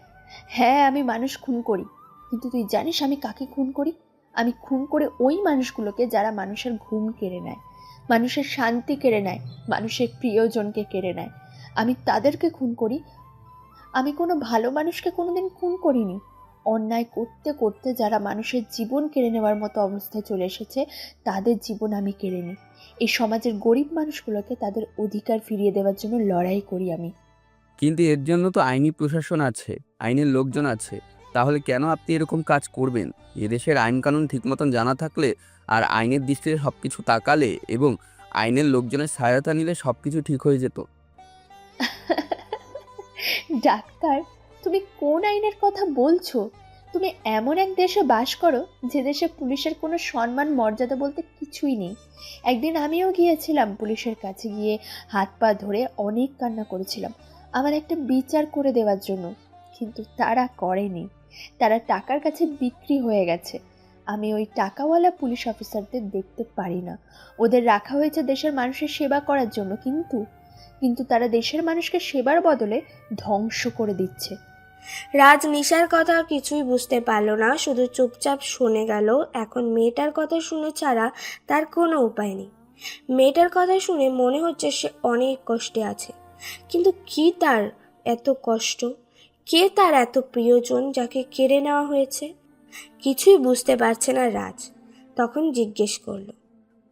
হ্যাঁ, আমি মানুষ খুন করি। কিন্তু তুই জানিস আমি কাকে খুন করি? আমি খুন করে ওই মানুষগুলোকে যারা মানুষের ঘুম কেড়ে নেয়, মানুষের শান্তি কেড়ে নেয়, মানুষের প্রিয়জনকে কেড়ে নেয়। আমি তাদেরকে খুন করি। আমি কোনো ভালো মানুষকে কোনোদিন খুন করিনি। অন্যায় করতে করতে যারা মানুষের জীবন কেড়ে নেওয়ার মতো অবস্থায় চলে এসেছে, তাদের জীবন আমি কেড়ে নিই। এই সমাজের গরিব মানুষগুলোকে তাদের অধিকার ফিরিয়ে দেওয়ার জন্য লড়াই করি আমি। কিন্তু এর জন্য তো আইনি প্রশাসন আছে, আইনের লোকজন আছে। তাহলে কেন আপনি এরকম কাজ করবেন? এদেশের আইন কানুন ঠিক মতন জানা থাকলে আর আইনের দৃষ্টিতে সব কিছু তাকালে এবং আইনের লোকজনের সহায়তা নিলে সব কিছু ঠিক হয়ে যেত। ডাক্তার, তুমি কোন আইনের কথা বলছো? তুমি এমন এক দেশে বাস করো যে দেশে পুলিশের কোনো সম্মান মর্যাদা বলতে কিছুই নেই। একদিন আমিও গিয়েছিলাম পুলিশের কাছে, গিয়ে হাত পা ধরে অনেক কান্না করেছিলাম আমার একটা বিচার করে দেওয়ার জন্য, কিন্তু তারা করেনি। তারা টাকার কাছে বিক্রি হয়ে গেছে। আমি ওই টাকাওয়ালা পুলিশ অফিসারদের দেখতে পারি না। ওদের রাখা হয়েছে দেশের মানুষের সেবা করার জন্য, কিন্তু কিন্তু তারা দেশের মানুষকে সেবার বদলে ধ্বংস করে দিচ্ছে। রাজ নিশার কথা কিছুই বুঝতে পারল না, শুধু চুপচাপ শুনে গেল। এখন মেয়েটার কথা শুনে ছাড়া তার কোনো উপায় নেই। মেয়েটার কথা শুনে মনে হচ্ছে সে অনেক কষ্টে আছে, কিন্তু কি তার এত কষ্ট? কে তার এত প্রিয়জন যাকে কেড়ে নেওয়া হয়েছে? কিছুই বুঝতে পারছে না রাজ। তখন জিজ্ঞেস করলো,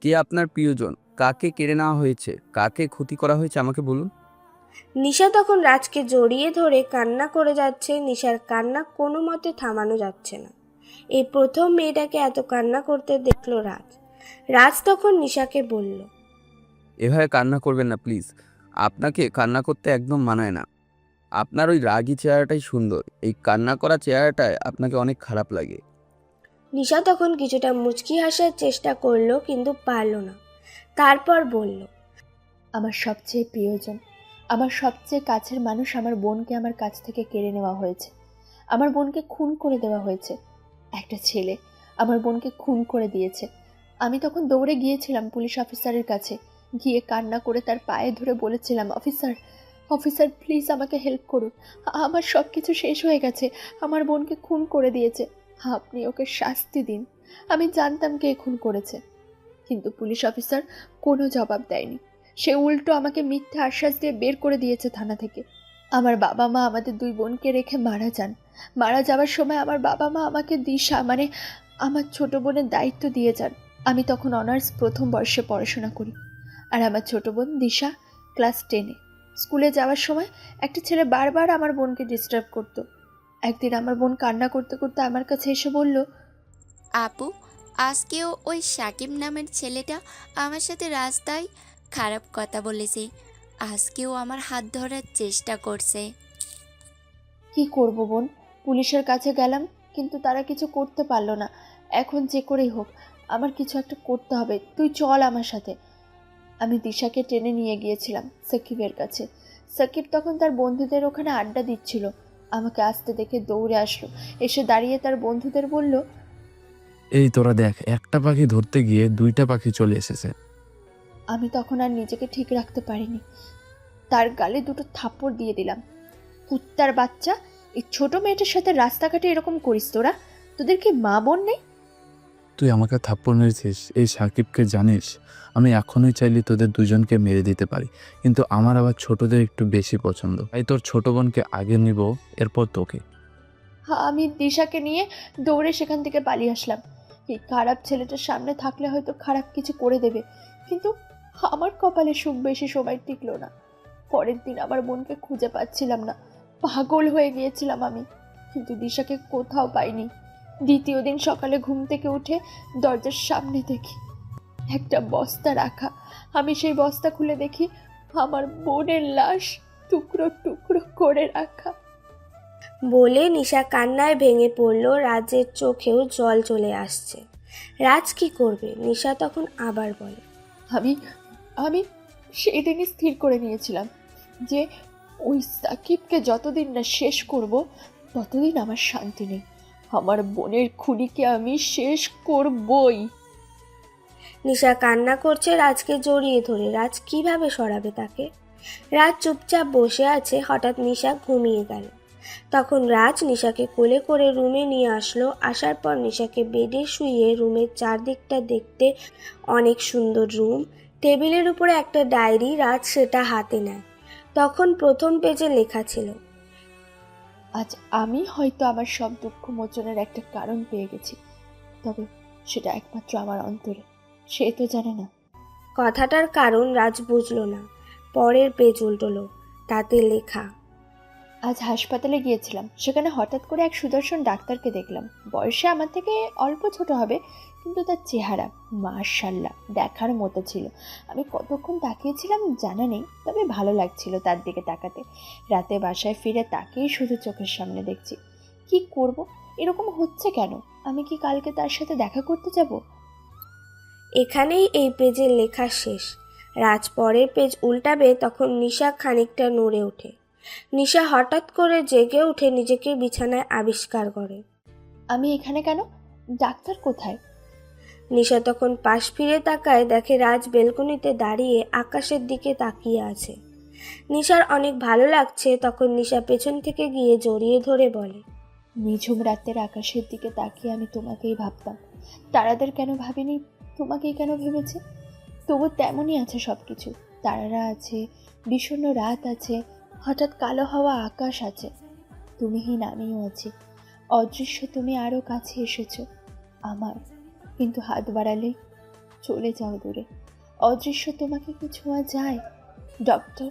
কে আপনার প্রিয়জন? কাকে কেড়ে নেওয়া হয়েছে? কাকে ক্ষতি করা হয়েছে আমাকে বলুন। নিশা তখন রাজকে জড়িয়ে ধরে কান্না করে যাচ্ছে। নিশার কান্না কোনো মতে থামানো যাচ্ছে না। এই প্রথম মেয়েটাকে এত কান্না করতে দেখলো রাজ। রাজ তখন নিশাকে বলল, এভাবে কান্না করবেন না প্লিজ। আপনাকে কান্না করতে একদম মানায় না। আপনার ওই রাগী চেহারাটাই সুন্দর, এই কান্না করা চেহারাটায় আপনাকে অনেক খারাপ লাগে। নিশা তখন কিছুটা মুচকি হাসার চেষ্টা করলো, কিন্তু পারল না। তারপর বলল, আমার সবচেয়ে প্রিয়জন, আমার সবচেয়ে কাছের মানুষ, আমার বোনকে আমার কাছ থেকে কেড়ে নেওয়া হয়েছে। আমার বোনকে খুন করে দেওয়া হয়েছে। একটা ছেলে আমার বোনকে খুন করে দিয়েছে। আমি তখন দৌড়ে গিয়েছিলাম পুলিশ অফিসারের কাছে, গিয়ে কান্না করে তার পায়ে ধরে বলেছিলাম, অফিসার অফিসার প্লিজ আমাকে হেল্প করুন। আমার সব কিছু শেষ হয়ে গেছে। আমার বোনকে খুন করে দিয়েছে, আপনি ওকে শাস্তি দিন। আমি জানতাম কে খুন করেছে। কিন্তু পুলিশ অফিসার কোনো জবাব দেয়নি। সে উল্টো আমাকে মিথ্যা আশ্বাস দিয়ে বের করে দিয়েছে থানা থেকে। আমার বাবা মা আমাদের দুই বোনকে রেখে মারা যান। মারা যাওয়ার সময় আমার বাবা মা আমাকে দিশা মানে আমার ছোট বোনের দায়িত্ব দিয়ে যান। আমি তখন অনার্স প্রথম বর্ষে পড়াশোনা করি, আর আমার ছোট বোন দিশা ক্লাস 10-এ। স্কুলে যাওয়ার সময় একটা ছেলে বারবার আমার বোনকে ডিস্টার্ব করতো। একদিন আমার বোন কান্না করতে করতে আমার কাছে এসে বলল, আপু, আজকেও ওই সাকিব নামের ছেলেটা আমার সাথে রাস্তায় খারাপ কথা বলেছে। আজকেও আমার হাত ধরার চেষ্টা করছে। কি করব বোন, পুলিশের কাছে গেলাম কিন্তু তারা কিছু করতে পারলো না। এখন যে করেই হোক আমার কিছু একটা করতে হবে, তুই চল আমার সাথে। আমি দিশাকে টেনে নিয়ে গিয়েছিলাম সাকিবের কাছে। সাকিব তখন তার বন্ধুদের ওখানে আড্ডা দিচ্ছিল। আমাকে আসতে দেখে দৌড়ে আসলো, এসে দাঁড়িয়ে তার বন্ধুদের বলল, এই তোরা দেখ, একটা পাখি ধরতে গিয়ে 2টা পাখি চলে এসেছে। আমি তখন আর নিজেকে ঠিক রাখতে পারিনি, তার গালে 2টো থাপ্পড় দিয়ে দিলাম। কুত্তার বাচ্চা, এই ছোট মেয়েটার সাথে রাস্তাঘাটে এরকম করিস তোরা? তোদের কি মা বোন নেই? তুই আমাকে থাপ্পড় মেরেছিস, এই সাকিবকে জানিস? আমি এখনই চাইলে তোদের দুজনকে মেরে দিতে পারি, কিন্তু আমার আবার ছোটদের একটু বেশি পছন্দ, তাই তোর ছোট বোনকে আগে নিব, এরপর তোকে। আমি দিশাকে নিয়ে দৌড়ে সেখান থেকে পালিয়ে আসলাম। এই খারাপ ছেলেটার সামনে থাকলে হয়তো খারাপ কিছু করে দেবে, কিন্তু আমার কপালে সুখ বেশি সময় টিকলো না। পরের দিন আমার বোনকে খুঁজে পাচ্ছিলাম না, পাগল হয়ে গিয়েছিলাম আমি, কিন্তু দিশাকে কোথাও পাইনি। দ্বিতীয় দিন সকালে ঘুম থেকে উঠে দরজার সামনে দেখি একটা বস্তা রাখা। আমি সেই বস্তা খুলে দেখি আমার বোনের লাশ টুকরো টুকরো করে রাখা। বলে নিশা কান্নায় ভেঙে পড়ল। রাজের চোখেও জল চলে আসছে। রাজ কি করবে? নিশা তখন আবার বলে, আমি আমি সেই দিনই স্থির করে নিয়েছিলাম যে ওই সাকিবকে যতদিন না শেষ করব ততদিন আমার শান্তি নেই। আমার বোনের খুনিকে আমি শেষ করবই। নিশা কান্না করছে রাজকে জড়িয়ে ধরে। রাজ কিভাবে সরাবে তাকে? রাজ চুপচাপ বসে আছে। হঠাৎ নিশা ঘুমিয়ে গেল। তখন রাজ নিশাকে কোলে করে রুমে নিয়ে আসলো। আসার পর নিশাকে বেডে শুইয়ে রুমের চারদিকটা দেখতে অনেক সুন্দর রুম। টেবিলের উপরে একটা ডায়েরি। রাজ সেটা হাতে নেয়। তখন প্রথম পেজে লেখা ছিল, আজ আমি হয়তো আমার সব দুঃখ মোচনের একটা কারণ পেয়ে গেছি, তবে সেটা একমাত্র আমার অন্তরে, সে তো জানে না। কথাটার কারণ রাজ বুঝল না। পরের পেজ উল্টোলো। তাতে লেখা, আজ হাসপাতালে গিয়েছিলাম, সেখানে হঠাৎ করে এক সুদর্শন ডাক্তারকে দেখলাম। বয়সে আমার থেকে অল্প ছোট হবে, কিন্তু তার চেহারা মাশাআল্লাহ দেখার মতো ছিল। আমি কতক্ষণ তাকিয়েছিলাম জানা নেই, তবে ভালো লাগছিল তার দিকে তাকাতে। রাতে বাসায় ফিরে তাকেই শুধু চোখের সামনে দেখছি। কি করব? এরকম হচ্ছে কেন? আমি কি কালকে তার সাথে দেখা করতে যাব? এখানেই এই পেজের লেখা শেষ। রাজ পরের পেজ উল্টাবে তখন নিশা খানিকটা নড়ে ওঠে। নিশা হঠাৎ করে জেগে উঠে নিজেকে বিছানায় আবিষ্কার করে। আমি এখানে কেন? ডাক্তার কোথায়? নিশা তখন পাশ ফিরে তাকায়, দেখে রাজ বেলকনিতে দাঁড়িয়ে আকাশের দিকে তাকিয়ে আছে। নিশার অনেক ভালো লাগছে। তখন নিশা পেছন থেকে গিয়ে জড়িয়ে ধরে বলে, নিঝুম রাতের আকাশের দিকে তাকিয়ে আমি তোমাকেই ভাবতাম। তারাদের কেন ভাবিনি, তোমাকেই কেন ভেবেছি? তবু তেমনই আছে সব কিছু। তারারা আছে, বিষণ্ণ রাত আছে, হঠাৎ কালো হওয়া আকাশ আছে, তুমিহীন আমিও আছি। অদৃশ্য তুমি আরও কাছে এসেছো আমার, কিন্তু হাত বাড়ালেই চলে যাও দূরে। অদৃশ্য তোমাকে কি ছোঁয়া যায় ডক্টর?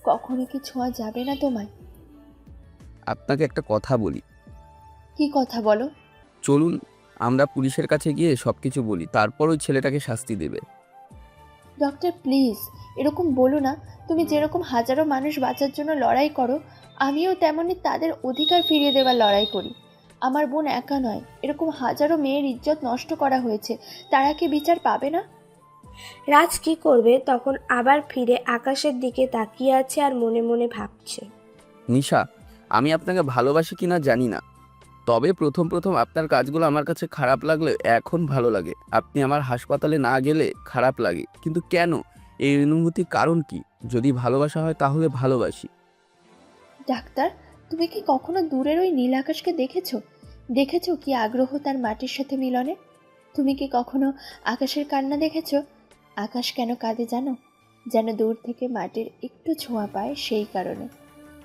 কখনো কি ছোঁয়া যাবে না তোমায়? আপনাকে একটা কথা বলি। কি কথা বলো? চলুন আমরা পুলিশের কাছে গিয়ে সব কিছু বলি, তারপর ওই ছেলেটাকে শাস্তি দেবে। ডক্টর প্লিজ এরকম বলো না। তুমি যেরকম হাজারো মানুষ বাঁচার জন্য লড়াই করো, আমিও তেমনি তাদের অধিকার ফিরিয়ে দেওয়ার লড়াই করি। আমার বোন একা নয়, এরকম হাজারো মেয়ের ইজ্জত নষ্ট করা হয়েছে, তারা কি বিচার পাবে না? রাজ কি করবে? তখন আবার ফিরে আকাশের দিকে তাকিয়ে আছে আর মনে মনে ভাবছে। নিশা, আমি আপনাকে ভালোবাসি কিনা জানি না, তবে প্রথম প্রথম আপনার কাজগুলো আমার কাছে খারাপ লাগলে এখন ভালো লাগে। আপনি আমার হাসপাতালে না গেলে খারাপ লাগে, কিন্তু কেন? এই অনুভূতির কারণ কি? যদি ভালোবাসা হয় তাহলে ভালোবাসি। ডাক্তার, তুমি কি কখনো দূরের ওই নীল আকাশকে দেখেছো? দেখেছো কি আগ্রহ তার মাটির সাথে মিলনে? তুমি কি কখনো আকাশের কান্না দেখেছো? আকাশ কেন কাঁদে জানো? যেন দূর থেকে মাটির একটু ছোঁয়া পায়, সেই কারণে।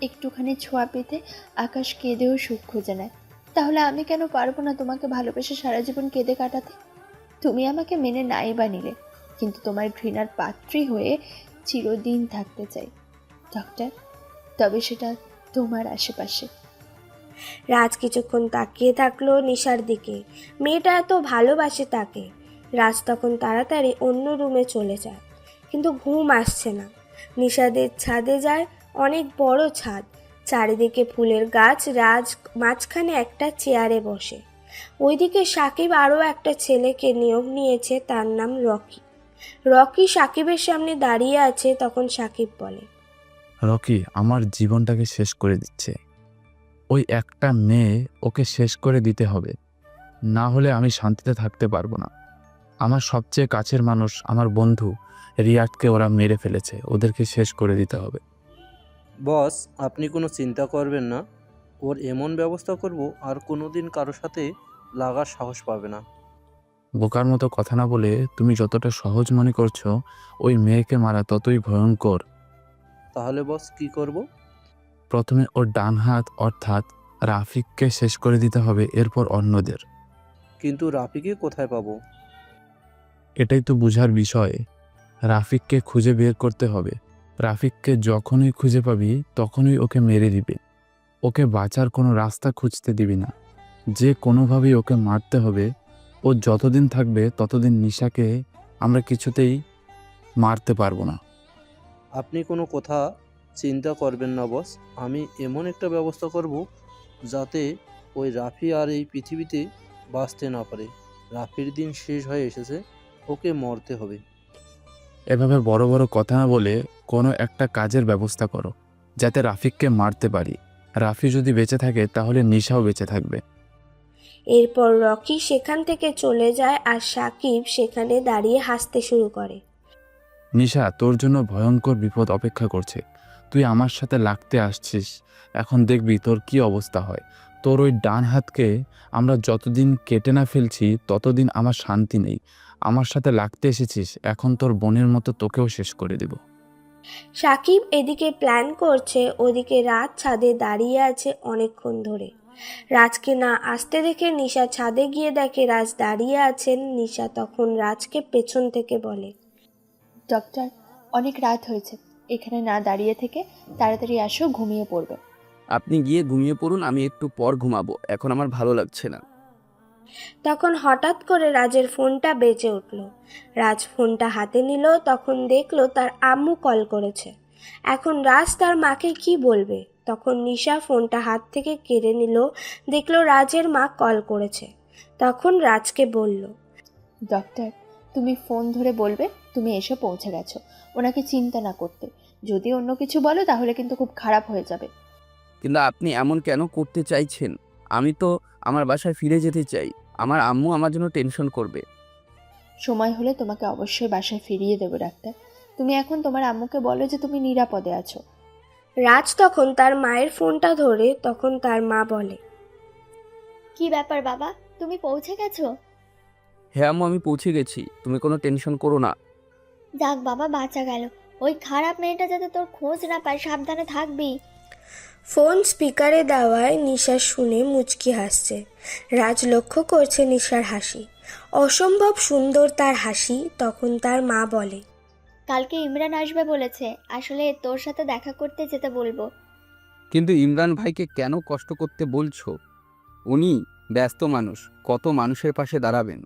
একটুখানি ছোঁয়া পেতে আকাশ কেঁদেও সুখ খুঁজে নেয়। তাহলে আমি কেন পারবো না তোমাকে ভালোবেসে সারা জীবন কেঁদে কাটাতে? তুমি আমাকে মেনে নাই বা নিলে, কিন্তু তোমার ঘৃণার পাত্রী হয়ে চিরদিন থাকতে চাই ডক্টর, তবে সেটা তোমার আশেপাশে। রাজ কিছুক্ষণ তাকিয়ে থাকলো নিশার দিকে। মেয়েটা এত ভালোবাসে তাকে। রাজ তখন তাড়াতাড়ি অন্য রুমে চলে যায়, কিন্তু ঘুম আসছে না। নিশাদের ছাদে যায়, অনেক বড় ছাদ, চারিদিকে ফুলের গাছ। রাজ মাঝখানে একটা চেয়ারে বসে। ওইদিকে সাকিব আরও একটা ছেলেকে নিয়োগ নিয়েছে, তার নাম রকি। রকি সাকিবের সামনে দাঁড়িয়ে আছে। তখন সাকিব বলে, রকি আমার জীবনটাকে শেষ করে দিচ্ছে। ওই একটা মেয়ে ওকে শেষ করে দিতে হবে, না হলে আমি শান্তিতে থাকতে পারবো না। আমার সবচেয়ে কাছের মানুষ, আমার বন্ধু রিয়াদকে ওরা মেরে ফেলেছে, ওদেরকে শেষ করে দিতে হবে। বস, আপনি কোনো চিন্তা করবেন না। ওর এমন ব্যবস্থা করব আর কোনোদিন কারো সাথে লাগার সাহস পাবে না। বোকার মতো কথা না বলে তুমি যতটা সহজ মনে করছো, ওই মেয়েকে মারা ততই ভয়ঙ্কর। তাহলে বস কি করব? প্রথমে ওর ডান হাত অর্থাৎ রাফিককে শেষ করে দিতে হবে, এরপর অন্যদের। কিন্তু রাফিকে কোথায় পাবো? এটাই তো বুঝার বিষয়। রাফিককে খুঁজে বের করতে হবে। রাফিককে যখনই খুঁজে পাবি তখনই ওকে মেরে দিবে। ওকে বাঁচার কোনো রাস্তা খুঁজতে দিবি না, যে কোনোভাবেই ওকে মারতে হবে। ও যতদিন থাকবে ততদিন নিশাকে আমরা কিছুতেই মারতে পারবো না। আপনি কোনো কথা চিন্তা করবেন না বস। আমি এমন একটা ব্যবস্থা করব যাতে ওই রাফি আর এই পৃথিবীতে বাঁচতে না পারে। রাফির দিন শেষ হয়ে এসেছে, ওকে মরতে হবে। এভাবে বড় বড় কথা না বলে কোনো একটা কাজের ব্যবস্থা করো, যাতে রাফিককে মারতে পারি। রাফি যদি বেঁচে থাকে তাহলে নিশাও বেঁচে থাকবে। এরপর রকি সেখান থেকে চলে যায় আর সাকিব সেখানে দাঁড়িয়ে হাসতে শুরু করে। নিশা, তোর জন্য ভয়ঙ্কর বিপদ অপেক্ষা করছে। তুই আমার সাথে লাগতে আসছিস, এখন দেখবি তোর কি অবস্থা হয়। তোর ওই ডান হাতকে আমরা যতদিন কেটে না ফেলছি ততদিন আমার শান্তি নেই। আমার সাথে লাগতে এসেছিস, এখন তোর বোনের মতো তোকেও শেষ করে দেব। সাকিব এদিকে প্ল্যান করছে, ওদিকে রাজ ছাদে দাঁড়িয়ে আছে অনেকক্ষণ ধরে। রাজকে না আসতে দেখে নিশা ছাদে গিয়ে দেখে রাজ দাঁড়িয়ে আছেন। নিশা তখন রাজকে পেছন থেকে বলে, ডক্টর, অনেক রাত হয়েছে, এখানে না দাঁড়িয়ে থেকে তাড়াতাড়ি আসো, ঘুমিয়ে পড়বে। আপনি গিয়ে ঘুমিয়ে পড়ুন, আমি একটু পর ঘুমাবো, এখন আমার ভালো লাগছে না। তখন হঠাৎ করে রাজের ফোনটা বেজে উঠল। রাজ ফোনটা হাতে নিল, তখন দেখলো তার আম্মু কল করেছে। এখন রাজ তার মাকে কি বলবে? তখন নিশা ফোনটা হাত থেকে কেড়ে নিল, দেখলো রাজের মা কল করেছে। তখন রাজকে বলল, ডক্টর, তুমি ফোন ধরে বলবে তুমি এসে পৌঁছে গেছো, ওনাকে চিন্তা না করতে। যদি অন্য কিছু বলো তাহলে কিন্তু খুব খারাপ হয়ে যাবে। কিন্তু আপনি এমন কেন করতে চাইছেন? আমি তো আমার বাসায় ফিরে যেতে চাই। আমার আম্মু আমার জন্য টেনশন করবে। সময় হলে তোমাকে অবশ্যই বাসায় ফিরিয়ে দেবো ডাক্তার। তুমি এখন তোমার আম্মুকে বলো যে তুমি নিরাপদে আছো। রাজ তখন তার মায়ের ফোনটা ধরে, তখন তার মা বলে, কি ব্যাপার বাবা, তুমি পৌঁছে গেছো? হ্যাঁ আম্মু, আমি পৌঁছে গেছি, তুমি কোনো টেনশন করো না। যাক বাবা, বাঁচা গেল। ওই খারাপ মেয়েটা যাতে তোর খোঁজ না পায়, সাবধানে থাকবি। ফোন স্পিকারে দেওয়ায় নিশা শুনে মুচকি হাসছে। রাজ লক্ষ্য করছে নিশার হাসি, অসম্ভব সুন্দর তার হাসি। তখন তার মা বলে, কালকে ইমরান আসবে বলেছে, আসলে তোর সাথে দেখা করতে যেতে বলবো। কিন্তু ইমরান ভাইকে কেন কষ্ট করতে বলছো? উনি ব্যস্ত মানুষ, কত মানুষের পাশে দাঁড়াবেন।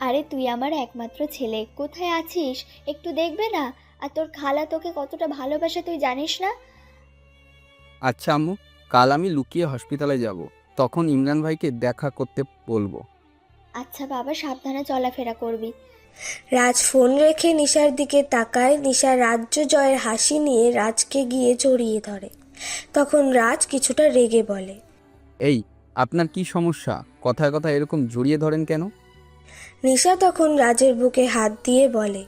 আরে তুই আমার একমাত্র ছেলে, কোথায় আছিস একটু দেখবে না? আর তোর খালা তোকে কতটা ভালোবাসে তুই জানিস না? আচ্ছা আম্মু, কাল আমি লুকিয়ে হসপিটালে যাব, তখন ইমরান ভাইকে দেখা করতে বলবো। আচ্ছা বাবা, সাবধানে চলাফেরা করবি। রাজ ফোন রেখে নিশার দিকে তাকায়। নিশা রাজ্য জয়ের হাসি নিয়ে রাজকে গিয়ে জড়িয়ে ধরে। তখন রাজ কিছুটা রেগে বলে, এই, আপনার কি সমস্যা? কথায় কথায় এরকম জড়িয়ে ধরেন কেন? নিশা তখন রাজের বুকে হাত দিয়ে বলে,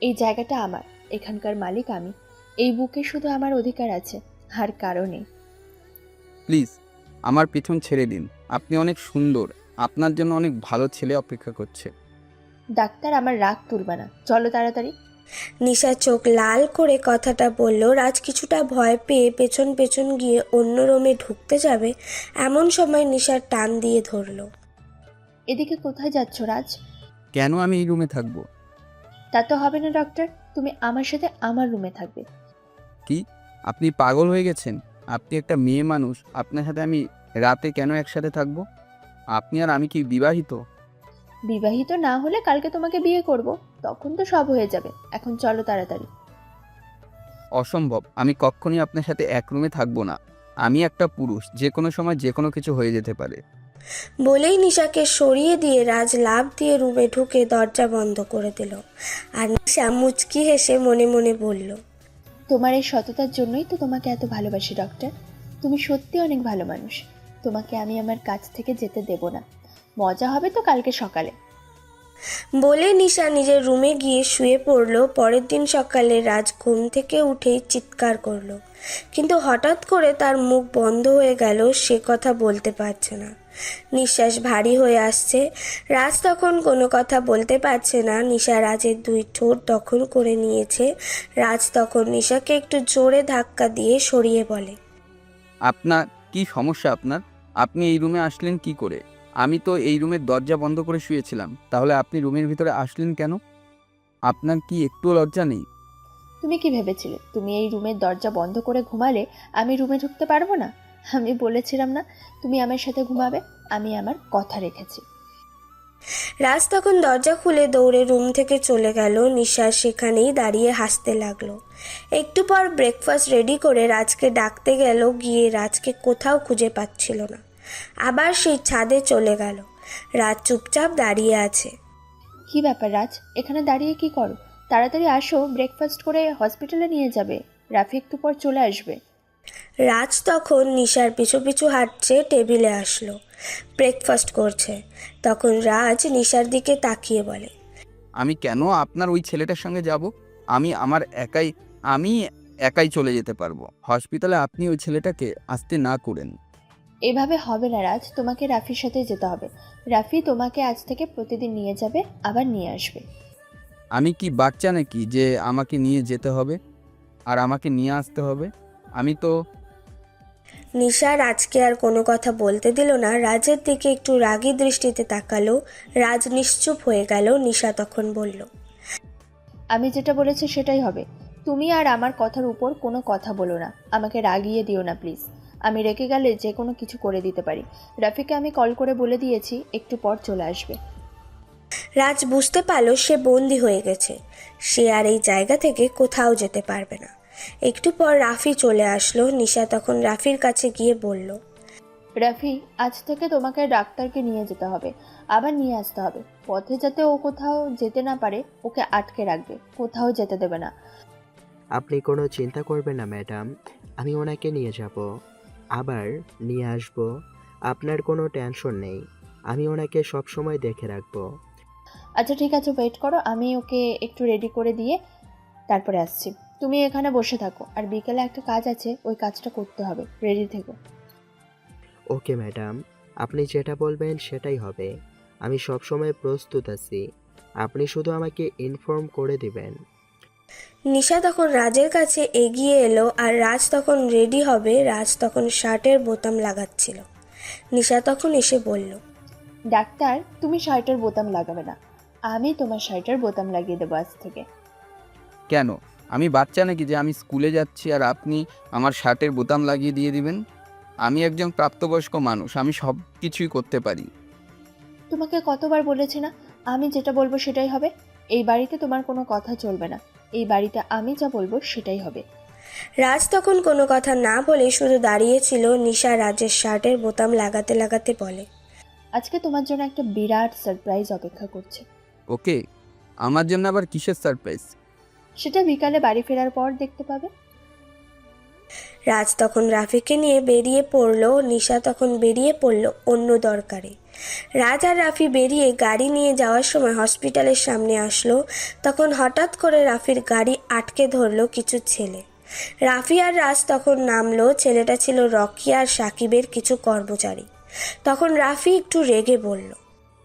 এই জায়গাটা আমার, এখানকার মালিক আমি। এই বুকে শুধু আমার অধিকার আছে, আর কারণে। প্লিজ আমার পিছন ছেড়ে দিন। আপনি অনেক সুন্দর, আপনার জন্য অনেক ভালো ছেলে অপেক্ষা করছে। ডাক্তার, আমার রাগ তুলবা না, চলো তাড়াতাড়ি। নিশা চোখ লাল করে কথাটা বলল। রাজ কিছুটা ভয় পেয়ে পেছন পেছন গিয়ে অন্য রুমে ঢুকতে যাবে, এমন সময় নিশার টান দিয়ে ধরল। এদিকে কোথায় যাচ্ছ রাজ? কেন আমি এই রুমে থাকবো? তা তো হবে না ডক্টর, তুমি আমার সাথে আমার রুমে থাকবে। কি, আপনি পাগল হয়ে গেছেন? আপনি একটা মেয়ে মানুষ, আপনার সাথে আমি রাতে কেন একসাথে থাকবো? আপনি আর আমি কি বিবাহিত? বিবাহিত না হলে কালকে তোমাকে বিয়ে করব, তখন তো সব হয়ে যাবে। এখন চলো তাড়াতাড়ি। অসম্ভব, আমি কখনই আপনার সাথে এক রুমে থাকবো না। আমি একটা পুরুষ, যে কোনো সময় যে কোনো কিছু হয়ে যেতে পারে। বলেই নিশাকে সরিয়ে দিয়ে রাজ লাফ দিয়ে রুমে ঢুকে দরজা বন্ধ করে দিল। আর নিশা মুচকি হেসে মনে মনে বলল, তোমার এই সততার জন্যই তো তোমাকে এত ভালোবাসি ডক্টর। তুমি সত্যি অনেক ভালো মানুষ। তোমাকে আমি আমার কাছ থেকে যেতে দেব না। মজা হবে তো কালকে সকালে। বলে নিশা নিজের রুমে গিয়ে শুয়ে পড়লো। পরের দিন সকালে রাজ ঘুম থেকে উঠেই চিৎকার করলো, কিন্তু হঠাৎ করে তার মুখ বন্ধ হয়ে গেল, সে কথা বলতে পারছে না। নিঃশ্বাস ভারী হয়ে আসছে। রাজ তখন কোনো কথা বলতে পারছে না। নিশা রাজের দুই ঠোঁট দখল করে নিয়েছে। রাজ তখন নিশাকে একটু জোরে ধাক্কা দিয়ে সরিয়ে বলে, আপনার কি সমস্যা? আপনি এই রুমে আসলেন কি করে? আমি তো এই রুমের দরজা বন্ধ করে শুয়েছিলাম, তাহলে আপনি রুমের ভিতরে আসলেন কেন? আপনার কি একটুও লজ্জা নেই? তুমি কি ভেবেছিলে তুমি এই রুমের দরজা বন্ধ করে ঘুমালে আমি রুমে ঢুকতে পারবো না? আমি বলেছিলাম না তুমি আমার সাথে ঘুমাবে? আমি আমার কথা রেখেছি। রাজ তখন দরজা খুলে দৌড়ে রুম থেকে চলে গেল। নিশা সেখানেই দাঁড়িয়ে হাসতে লাগলো। একটু পর ব্রেকফাস্ট রেডি করে রাজকে ডাকতে গেল, গিয়ে রাজকে কোথাও খুঁজে পাচ্ছিল না। আবার সেই ছাদে চলে গেল। রাজ চুপচাপ দাঁড়িয়ে আছে। কি ব্যাপার রাজ, এখানে দাঁড়িয়ে কি করো? তাড়াতাড়ি আসো, ব্রেকফাস্ট করে হসপিটালে নিয়ে যাবে। রাফি একটু পর চলে আসবে। রাজ তখন নিশার পিছু পিছু হাঁটছে, টেবিলে আসলো, ব্রেকফাস্ট করছে। তখন রাজ নিশার দিকে তাকিয়ে বলে, আমি কেন আপনার ওই ছেলেটার সঙ্গে যাব? আমি একাই চলে যেতে পারবো হসপিটালে। আপনি ওই ছেলেটাকে আসতে না করেন। এভাবে হবে না রাজ, তোমাকে রাফির সাথে যেতে হবে। রাফি তোমাকে আজ থেকে প্রতিদিন নিয়ে যাবে, আবার নিয়ে আসবে। আমি কি বাচ্চা নাকি যে আমাকে নিয়ে যেতে হবে আর আমাকে নিয়ে আসতে হবে? আমি তো নিশা রাজকে আর কোনো কথা বলতে দিল না। রাজের দিকে একটু রাগী দৃষ্টিতে তাকালো। রাজ নিশ্চুপ হয়ে গেল। নিশা তখন বলল, আমি যেটা বলেছি সেটাই হবে। তুমি আর আমার কথার উপর কোনো কথা বলো না। আমাকে রাগিয়ে দিও না প্লিজ। আমি রেগে গেলে যে কোনো কিছু করে দিতে পারি। রাফিকে আমি কল করে বলে দিয়েছি একটু পর চলে আসবে। রাজ বুঝতে পারলো সে বন্দি হয়ে গেছে। সে আর এই জায়গা থেকে কোথাও যেতে পারবে না। একটু পর রাফি চলে আসলো। নিশা তখন রাফির কাছে গিয়ে বলল, রাফি, আজ থেকে তোমাকে ডাক্তারকে নিয়ে যেতে হবে, আবার নিয়ে আসতে হবে। পথে যাতে ও কোথাও যেতে না পারে, ওকে আটকে রাখবে, কোথাও যেতে দেবে না। আপনি কোনো চিন্তা করবেন না ম্যাডাম, আমি ওনাকে নিয়ে যাব, আবার নিয়ে আসব। আপনার কোনো টেনশন নেই, আমি ওনাকে সব সময় দেখে রাখবো। আচ্ছা ঠিক আছে, ওয়েট করো, আমি ওকে একটু রেডি করে দিয়ে তারপরে আসছি। তুমি এখানে বসে থাকো, আর বিকেলে একটা কাজ আছে, ওই কাজটা করতে হবে। রেডি থেকো। ওকে ম্যাডাম, আপনি যেটা বলবেন সেটাই হবে। আমি সব সময় প্রস্তুত আছি, আপনি শুধু আমাকে ইনফর্ম করে দিবেন। নিশা তখন রাজের কাছে এগিয়ে এলো, আর রাজ তখন রেডি হবে। রাজ তখন শার্টের বোতাম লাগাচ্ছিল। নিশা তখন এসে বলল, ডাক্তার, তুমি শার্টের বোতাম লাগাবে না, আমি তোমার শার্টের বোতাম লাগিয়ে দেবো আজ থেকে। কেন? আমি বাচ্চা নাকি যে আমি স্কুলে যাচ্ছি আর আপনি আমার শার্টের বোতাম লাগিয়ে দিয়ে দিবেন? আমি একজন প্রাপ্তবয়স্ক মানুষ, আমি সব কিছুই করতে পারি। তোমাকে কতবার বলেছি না, আমি যেটা বলবো সেটাই হবে। এই বাড়িতে তোমার কোনো কথা চলবে না। এই বাড়িতে আমি যা বলবো সেটাই হবে। রাজ তখন কোনো কথা না বলে শুধু দাঁড়িয়েছিল। নিশা রাজের শার্টের বোতাম লাগাতে লাগাতে বলে, আজকে তোমার জন্য একটা বিরাট সারপ্রাইজ অপেক্ষা করছে। ওকে, আমার জন্য আবার কিসের সারপ্রাইজ? সেটা বিকালে বাড়ি ফেরার পর দেখতে পাবে। রাজ তখন রাফিকে নিয়ে বেরিয়ে পড়ল। নিশা তখন বেরিয়ে পড়ল অন্য দরকারে। রাজ আর রাফি বেরিয়ে গাড়ি নিয়ে যাওয়ার সময় হসপিটালের সামনে আসলো। তখন হঠাৎ করে রাফির গাড়ি আটকে ধরলো কিছু ছেলে। রাফি আর রাজ তখন নামলো। ছেলেটা ছিল রকি আর সাকিবের কিছু কর্মচারী। তখন রাফি একটু রেগে বলল,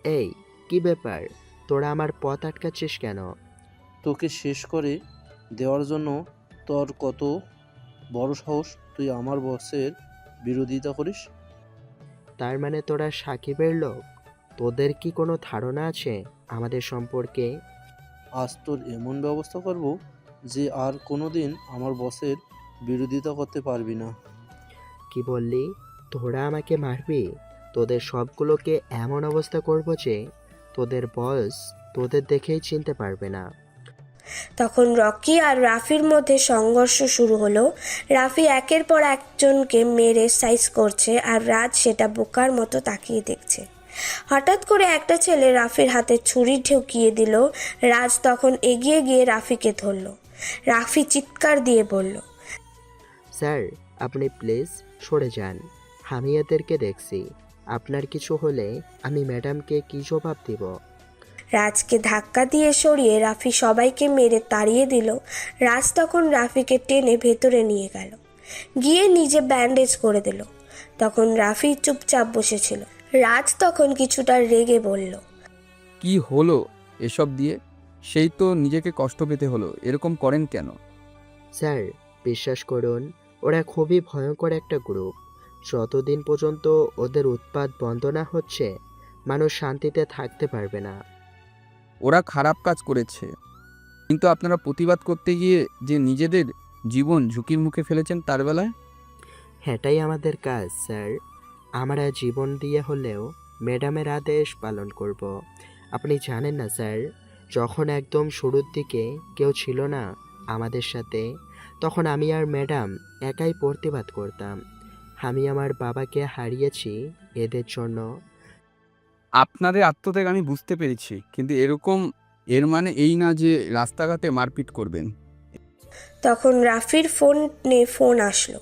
এই কি ব্যাপার, তোরা আমার পথ আটকাচ্ছিস কেন? তোকে শেষ করে দেওয়ার জন্য তোর কত বড় সাহস, তুই আমার বসের বিরোধিতা করিস? তার মানে তোরা সাকিবের লোক? তোদের কি কোনো ধারণা আছে আমাদের সম্পর্কে? আজ তোর এমন ব্যবস্থা করব যে আর কোনো দিন আমার বসের বিরোধিতা করতে পারবি না। কি বললি? তোরা আমাকে মারবি? তোদের সবগুলোকে এমন অবস্থা করব যে তোদের বস তোদের দেখেই চিনতে পারবে না। তখন রকি আর রাফির মধ্যে সংঘর্ষ শুরু হলো। রাফি একের পর একজনকে মেরে সাইজ করছে, আর রাজ সেটা বোকার মতো তাকিয়ে দেখছে। হঠাৎ করে একটা ছেলে রাফির হাতে ছুরি ঢুকিয়ে দিল। রাজ তখন এগিয়ে গিয়ে রাফিকে ধরল। রাফি চিৎকার দিয়ে বলল, স্যার আপনি প্লিজ সরে যান, আমি এদেরকে দেখছি। আপনার কিছু হলে আমি ম্যাডামকে কী জবাব দিব? রাজকে ধাক্কা দিয়ে সরিয়ে রাফি সবাইকে মেরে তাড়িয়ে দিল। রাজ তখন রাফিকে টেনে ভেতরে নিয়ে গেল, গিয়ে নিজে ব্যান্ডেজ করে দিল। তখন রাফি চুপচাপ বসেছিল। রাজ তখন কিছুটা রেগে বলল, কি হলো এসব দিয়ে? সেই তো নিজেকে কষ্ট পেতে হলো, এরকম করেন কেন? স্যার, বিশ্বাস করুন, ওরা খুবই ভয়ঙ্কর একটা গ্রুপ। যতদিন পর্যন্ত ওদের উৎপাত বন্ধ না হচ্ছে, মানুষ শান্তিতে থাকতে পারবে না। ওরা খারাপ কাজ করেছে, কিন্তু আপনারা প্রতিবাদ করতে গিয়ে যে নিজেদের জীবন ঝুঁকির মুখে ফেলেছেন তার বেলায়। এটাই আমাদের কাজ স্যার। আমরা জীবন দিয়ে হলেও ম্যাডামের আদেশ পালন করব। আপনি জানেন না স্যার, যখন একদম শুরুর দিকে কেউ ছিল না আমাদের সাথে, তখন আমি আর ম্যাডাম একাই প্রতিবাদ করতাম। আমি আমার বাবাকে হারিয়েছি এদের জন্য। আপনাদের আত্মত্যাগ আমি বুঝতে পেরেছি, কিন্তু এর মানে এই না যে রাস্তাঘাটে মারপিট করবেন। তখন রাফির ফোন আসলো।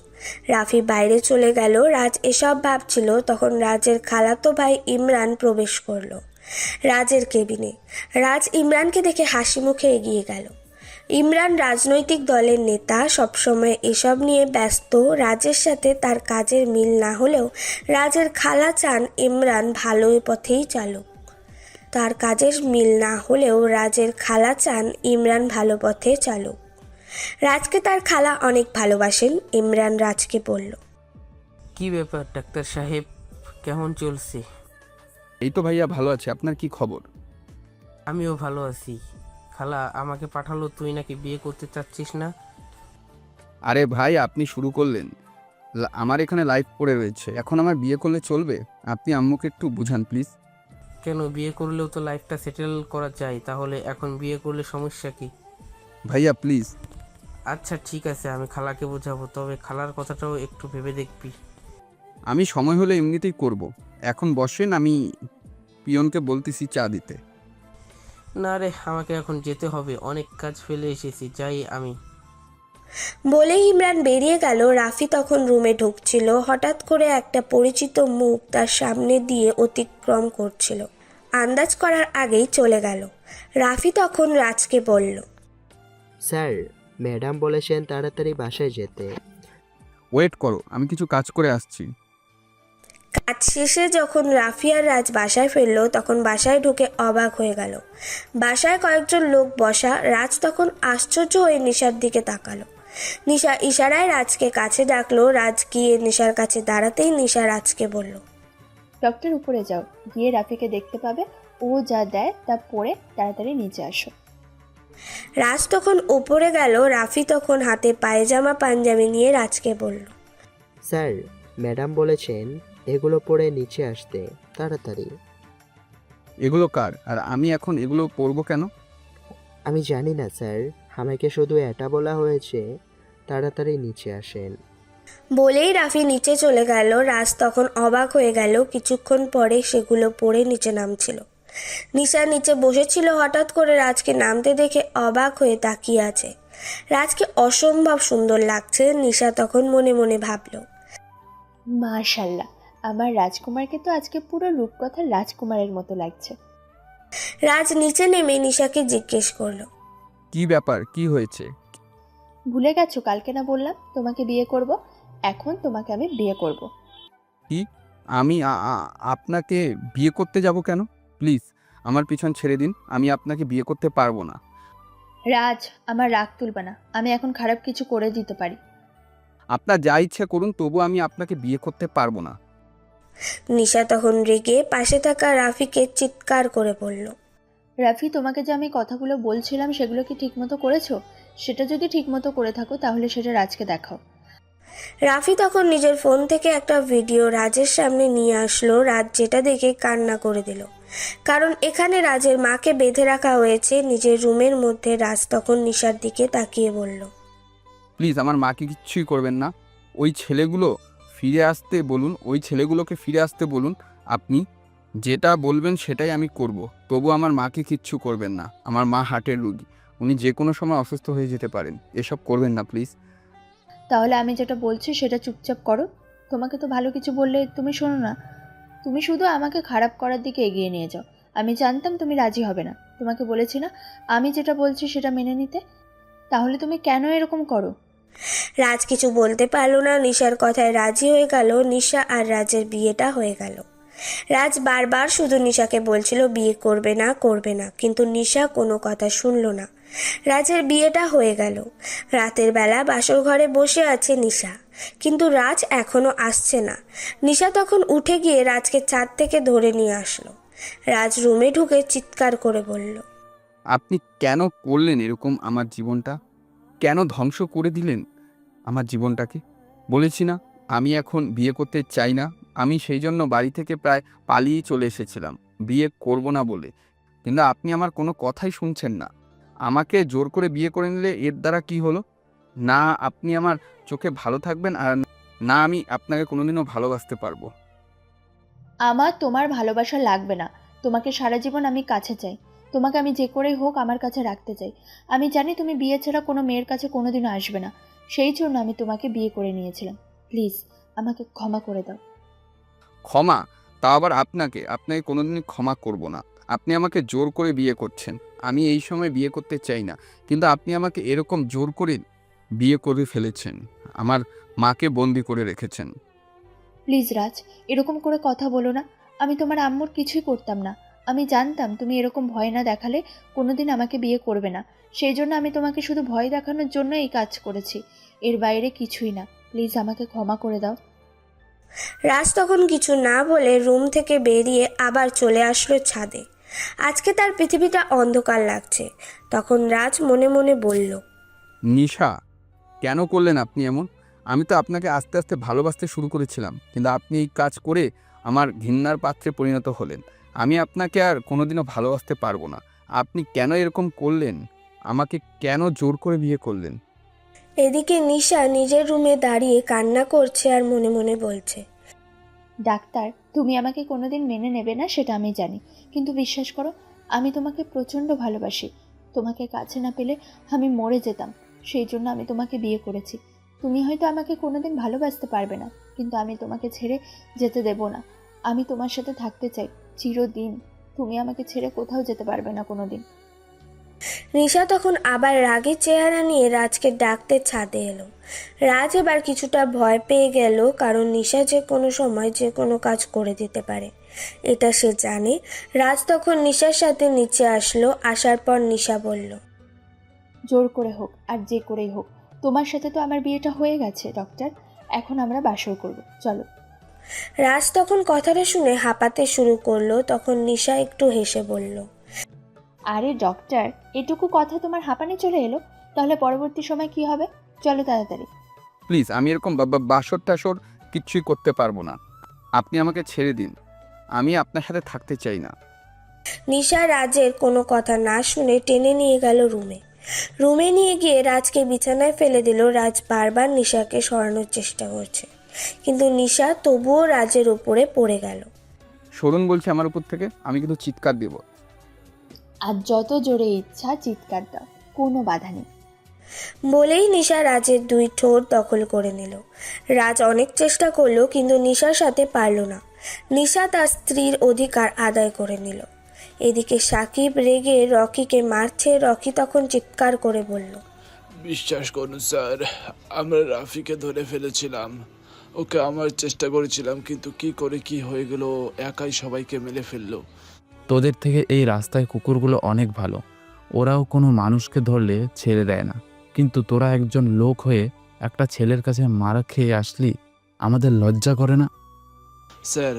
রাফি বাইরে চলে গেল। রাজ এসব ভাবছিল, তখন রাজের খালাতো ভাই ইমরান প্রবেশ করলো রাজের কেবিনে। রাজ ইমরানকে দেখে হাসি মুখে এগিয়ে গেল। ইমরান রাজনৈতিক দলের নেতা, সবসময় এসব নিয়ে ব্যস্ত। রাজের সাথে তার কাজের মিল না হলেও রাজের খালা চান ইমরান ভালো পথেই চালুক। তার কাজের মিল না হলেও রাজের খালা চান ইমরান ভালো পথে চালুক। রাজকে তার খালা অনেক ভালোবাসেন। ইমরান রাজকে বলল, কি ব্যাপার ডাক্তার সাহেব, কেমন চলছে? এই তো ভাইয়া ভালো আছে, আপনার কি খবর? আমিও ভালো আছি। খালা আমাকে পাঠালো, তুই নাকি বিয়ে করতে চাচ্ছিস না? আরে ভাই, আপনি শুরু করলেন। আমার এখানে লাইফ পড়ে রয়েছে, এখন আমার বিয়ে করলে চলবে? আপনি আম্মুকে একটু বুঝান প্লিজ। কেন, বিয়ে করলেও তো লাইফটা সেটেল করা যায়, তাহলে এখন বিয়ে করলে সমস্যা কি? ভাইয়া প্লিজ। আচ্ছা ঠিক আছে, আমি খালাকে বোঝাবো, তবে খালার কথাটাও একটু ভেবে দেখবি। আমি সময় হলে এমনিতেই করব। এখন বসেন, আমি পিয়নকে বলতেছি চা দিতে। না রে, আমাকে এখন যেতে হবে, অনেক কাজ ফেলে এসেছি, যাই আমি। বলেই ইমরান বেরিয়ে গেল। রাফি তখন রুমে ঢুকছিল, হঠাৎ করে একটা পরিচিত মুখ তার সামনে দিয়ে অতিক্রম করছিল। আন্দাজ করার আগেই চলে গেল। রাফি তখন রাজকে বলল, স্যার, ম্যাডাম বলেছেন তাড়াতাড়ি বাসায় যেতে। ওয়েট করো, আমি কিছু কাজ করে আসছি। কাজ শেষে যখন রাফি আর রাজ বাসায় ফিরল, তখন বাসায় ঢুকে অবাক হয়ে গেল। বাসায় কয়েকজন লোক বসা। রাজ তখন আশ্চর্য হয়ে নিশার দিকে তাকালো। নিশা ইশারায় রাজকে কাছে ডাকলো। রাজ গিয়ে নিশার কাছে দাঁড়াতেই নিশা রাজকে বলল, ডক্টর উপরে যাও, গিয়ে রাফিকে দেখতে পাবে, ও যা দেয় তা পরে তাড়াতাড়ি নিচে আসো। রাজ তখন উপরে গেল। রাফি তখন হাতে পায়জামা পাঞ্জাবি নিয়ে রাজকে বলল, স্যার, ম্যাডাম বলেছেন এগুলো পরে নিচে আসতে তাড়াতাড়ি। এগুলো কার, আর আমি এখন এগুলো পরবো কেন? আমি জানি না স্যার, আমাকে শুধু এটা বলা হয়েছে তাড়াতাড়ি নিচে আসেন। বলেই রাফি নিচে চলে গেল। রাজ তখন অবাক হয়ে গেল। কিছুক্ষণ পরে সেগুলো পরে নিচে নামছিল। নিশা নিচে বসেছিল। হঠাৎ করে রাজকে নামতে দেখে অবাক হয়ে তাকিয়ে আছে। রাজকে অসম্ভব সুন্দর লাগছে। নিশা তখন মনে মনে ভাবল, মাশাল্লাহ, আমার রাজকুমারকে তো আজকে পুরো রূপকথার রাজকুমারের মতো লাগছে। রাজ নিচে নেমে নিশাকে জিজ্ঞেস করলো, কি ব্যাপার, কি হয়েছে? ভুলে গেছো কালকে না বললাম তোমাকে বিয়ে করব? এখন তোমাকে আমি বিয়ে করব। কি? আমি আপনাকে বিয়ে করতে যাব কেন? প্লিজ আমার পিছন ছেড়ে দিন, আমি আপনাকে বিয়ে করতে পারবো না। রাজ, আমার রাগ তুলবে না, আমি এখন খারাপ কিছু করে দিতে পারি। আপনার যা ইচ্ছে করুন, তবু আমি আপনাকে বিয়ে করতে পারবো না। নিশা তখন রেগে পাশে থাকা রাফিকে চিৎকার করে বলল, রাফি, তোমাকে যে আমি কথাগুলো বলছিলাম সেগুলো কি ঠিকমতো করেছো? সেটা যদি ঠিকমতো করে থাকো তাহলে সেটা রাজকে দেখাও। রাফি তখন নিজের ফোন থেকে একটা ভিডিও রাজের সামনে নিয়ে আসলো। রাজ যেটা দেখে কান্না করে দিল, কারণ এখানে রাজের মাকে বেঁধে রাখা হয়েছে নিজের রুমের মধ্যে। রাজ তখন নিশার দিকে তাকিয়ে বলল, প্লিজ আমার মাকে কিচ্ছুই করবেন না। ওই ছেলেগুলোকে ফিরে আসতে বলুন। আপনি যেটা বলবেন সেটাই আমি করব, তবু আমার মাকে কিচ্ছু করবেন না। আমার মা হার্টের রোগী, উনি যে কোনো সময় অসুস্থ হয়ে যেতে পারেন। এসব করবেন না প্লিজ। তাহলে আমি যেটা বলছি সেটা চুপচাপ করো। তোমাকে তো ভালো কিছু বললে তুমি শোনো না, তুমি শুধু আমাকে খারাপ করার দিকে এগিয়ে নিয়ে যাও। আমি জানতাম তুমি রাজি হবে না, তোমাকে বলেছি না আমি যেটা বলছি সেটা মেনে নিতে। তাহলে তুমি কেন এরকম করো? রাজ কিছু বলতে পারল না। নিশার কথায় রাজি হয়ে গেল। নিশা আর রাজের বিয়েটা হয়ে গেল। রাজ বারবার শুধু নিশাকে বলছিল বিয়ে করবে না, কিন্তু নিশা কোনো কথা শুনল না। রাজের বিয়েটা হয়ে গেল। রাতের বেলা বাসর ঘরে বসে আছে নিশা, কিন্তু রাজ এখনো আসছে না। নিশা তখন উঠে গিয়ে রাজকে ছাদ থেকে ধরে নিয়ে আসলো। রাজ রুমে ঢুকে চিৎকার করে বলল, আপনি কেন করলেন এরকম আমার জীবনটা? কেন ধ্বংস করে দিলেন আমার জীবনটাকে? বলেছি না আমি এখন বিয়ে করতে চাই না। আমি সেই জন্য বাড়ি থেকে প্রায় পালিয়ে চলে এসেছিলাম বিয়ে করব না বলে, কিন্তু আপনি আমার কোনো কথাই শুনছেন না। আমাকে জোর করে বিয়ে করে নিলে এর দ্বারা কি হলো? না আপনি আমার চোখে ভালো থাকবেন, আর না আমি আপনাকে কোনোদিনও ভালোবাসতে পারবো। আমার তোমার ভালোবাসা লাগবে না। তোমাকে সারা জীবন আমি কাছে চাই। তোমাকে আমি যে করেই হোক আমার কাছে রাখতে চাই। আমি জানি তুমি বিয়ে ছাড়া কোনো মেয়ের কাছে কোনোদিনও আসবে না, সেই জন্য আমি তোমাকে বিয়ে করে নিয়েছিলাম। প্লিজ আমাকে ক্ষমা করে দাও। ক্ষমা? তা আবার আপনাকে কোনোদিনই ক্ষমা করব না। আপনি আমাকে জোর করে বিয়ে করছেন। আমি এই সময় বিয়ে করতে চাই না, কিন্তু আপনি আমাকে এরকম জোর করে বিয়ে করে ফেলেছেন। আমার মাকে বন্দি করে রেখেছেন। প্লিজ রাজ, এরকম করে কথা বলো না। আমি তোমার আম্মুর কিছুই করতাম না। আমি জানতাম তুমি এরকম ভয় না দেখালে কোনোদিন আমাকে বিয়ে করবে না, সেই জন্য আমি তোমাকে শুধু ভয় দেখানোর জন্য এই কাজ করেছি, এর বাইরে কিছুই না। প্লিজ আমাকে ক্ষমা করে দাও। রাজ তখন কিছু না বলে রুম থেকে বেরিয়ে আবার চলে আসলো ছাদে। আজকে তার পৃথিবীটা অন্ধকার লাগছে। তখন রাজ মনে মনে বলল, নিশা, কেন করলেন আপনি এমন? আমি তো আপনাকে আস্তে আস্তে ভালোবাসতে শুরু করেছিলাম, কিন্তু আপনি এই কাজ করে আমার ঘৃণার পাত্রে পরিণত হলেন। আমি আপনাকে আর কোনোদিনও ভালোবাসতে পারবো না। আপনি কেন এরকম করলেন? আমাকে কেন জোর করে বিয়ে করলেন? এদিকে নিশা নিজের রুমে দাঁড়িয়ে কান্না করছে আর মনে মনে বলছে, ডাক্তার, তুমি আমাকে কোনোদিন মেনে নেবে না সেটা আমি জানি, কিন্তু বিশ্বাস করো আমি তোমাকে প্রচণ্ড ভালোবাসি। তোমাকে কাছে না পেলে আমি মরে যেতাম, সেই জন্য আমি তোমাকে বিয়ে করেছি। তুমি হয়তো আমাকে কোনোদিন ভালোবাসতে পারবে না, কিন্তু আমি তোমাকে ছেড়ে যেতে দেব না। আমি তোমার সাথে থাকতে চাই চিরদিন। তুমি আমাকে ছেড়ে কোথাও যেতে পারবে না কোনোদিন। নিশা তখন আবার রাগের চেহারা নিয়ে রাজকে ডাকতে ছাদে এলো। রাজ এবার কিছুটা ভয় পেয়ে গেল, কারণ নিশা যে কোনো সময় যে কোনো কাজ করে দিতে পারে, এটা সে জানে। রাজ তখন নিশার সাথে নিচে আসলো। আসার পর নিশা বলল, জোর করে হোক আর যে করেই হোক, তোমার সাথে তো আমার বিয়েটা হয়ে গেছে ডক্টর, এখন আমরা বাসর করব, চলো। রাজ তখন কথাটা শুনে হাঁপাতে শুরু করলো। তখন নিশা একটু হেসে বলল, আরে ডক্টর, এটুকু কথা তোমার হাঁপানি চলে এলো? তাহলে পরবর্তী সময় কি হবে? চলো তাড়াতাড়ি। প্লিজ, আমি এরকম বাসর টাসর কিচ্ছুই করতে পারবো না। আপনি আমাকে ছেড়ে দিন। আমি আপনার সাথে থাকতে চাই না। নিশা রাজের কোনো কথা না শুনে টেনে নিয়ে গেল রুমে। রুমে নিয়ে গিয়ে রাজকে বিছানায় ফেলে দিল। রাজ বারবার নিশাকে সরানোর চেষ্টা করছে, কিন্তু নিশা তবুও রাজের উপরে পড়ে গেল। সরুন বলছে আমার উপর থেকে, আমি কিন্তু চিৎকার দেব। আর যত জোরে ইচ্ছা চিৎকার দাও, কোনো বাধা নেই। বলেই নিশা রাজের দুই ঠোঁট দখল করে নিল। রাজ অনেক চেষ্টা করলো, কিন্তু নিশার সাথে পারল না। নিশা তার স্ত্রীর অধিকার আদায় করে নিল। এদিকে সাকিব রেগে রকিকে মারছে। রকি তখন চিৎকার করে বলল, বিশ্বাস করুন স্যার, আমরা রাফিকে ধরে ফেলেছিলাম। ওকে আমার চেষ্টা করেছিলাম, কিন্তু কি করে কি হয়ে গেল, একাই সবাইকে মেরে ফেললো। তোদের থেকে এই রাস্তায় কুকুরগুলো অনেক ভালো, ওরাও কোনো মানুষকে ধরলে ছেড়ে দেয় না, কিন্তু তোরা একজন লোক হয়ে একটা ছেলের কাছে মারা খেয়ে আসলি, আমাদের লজ্জা করে না? স্যার,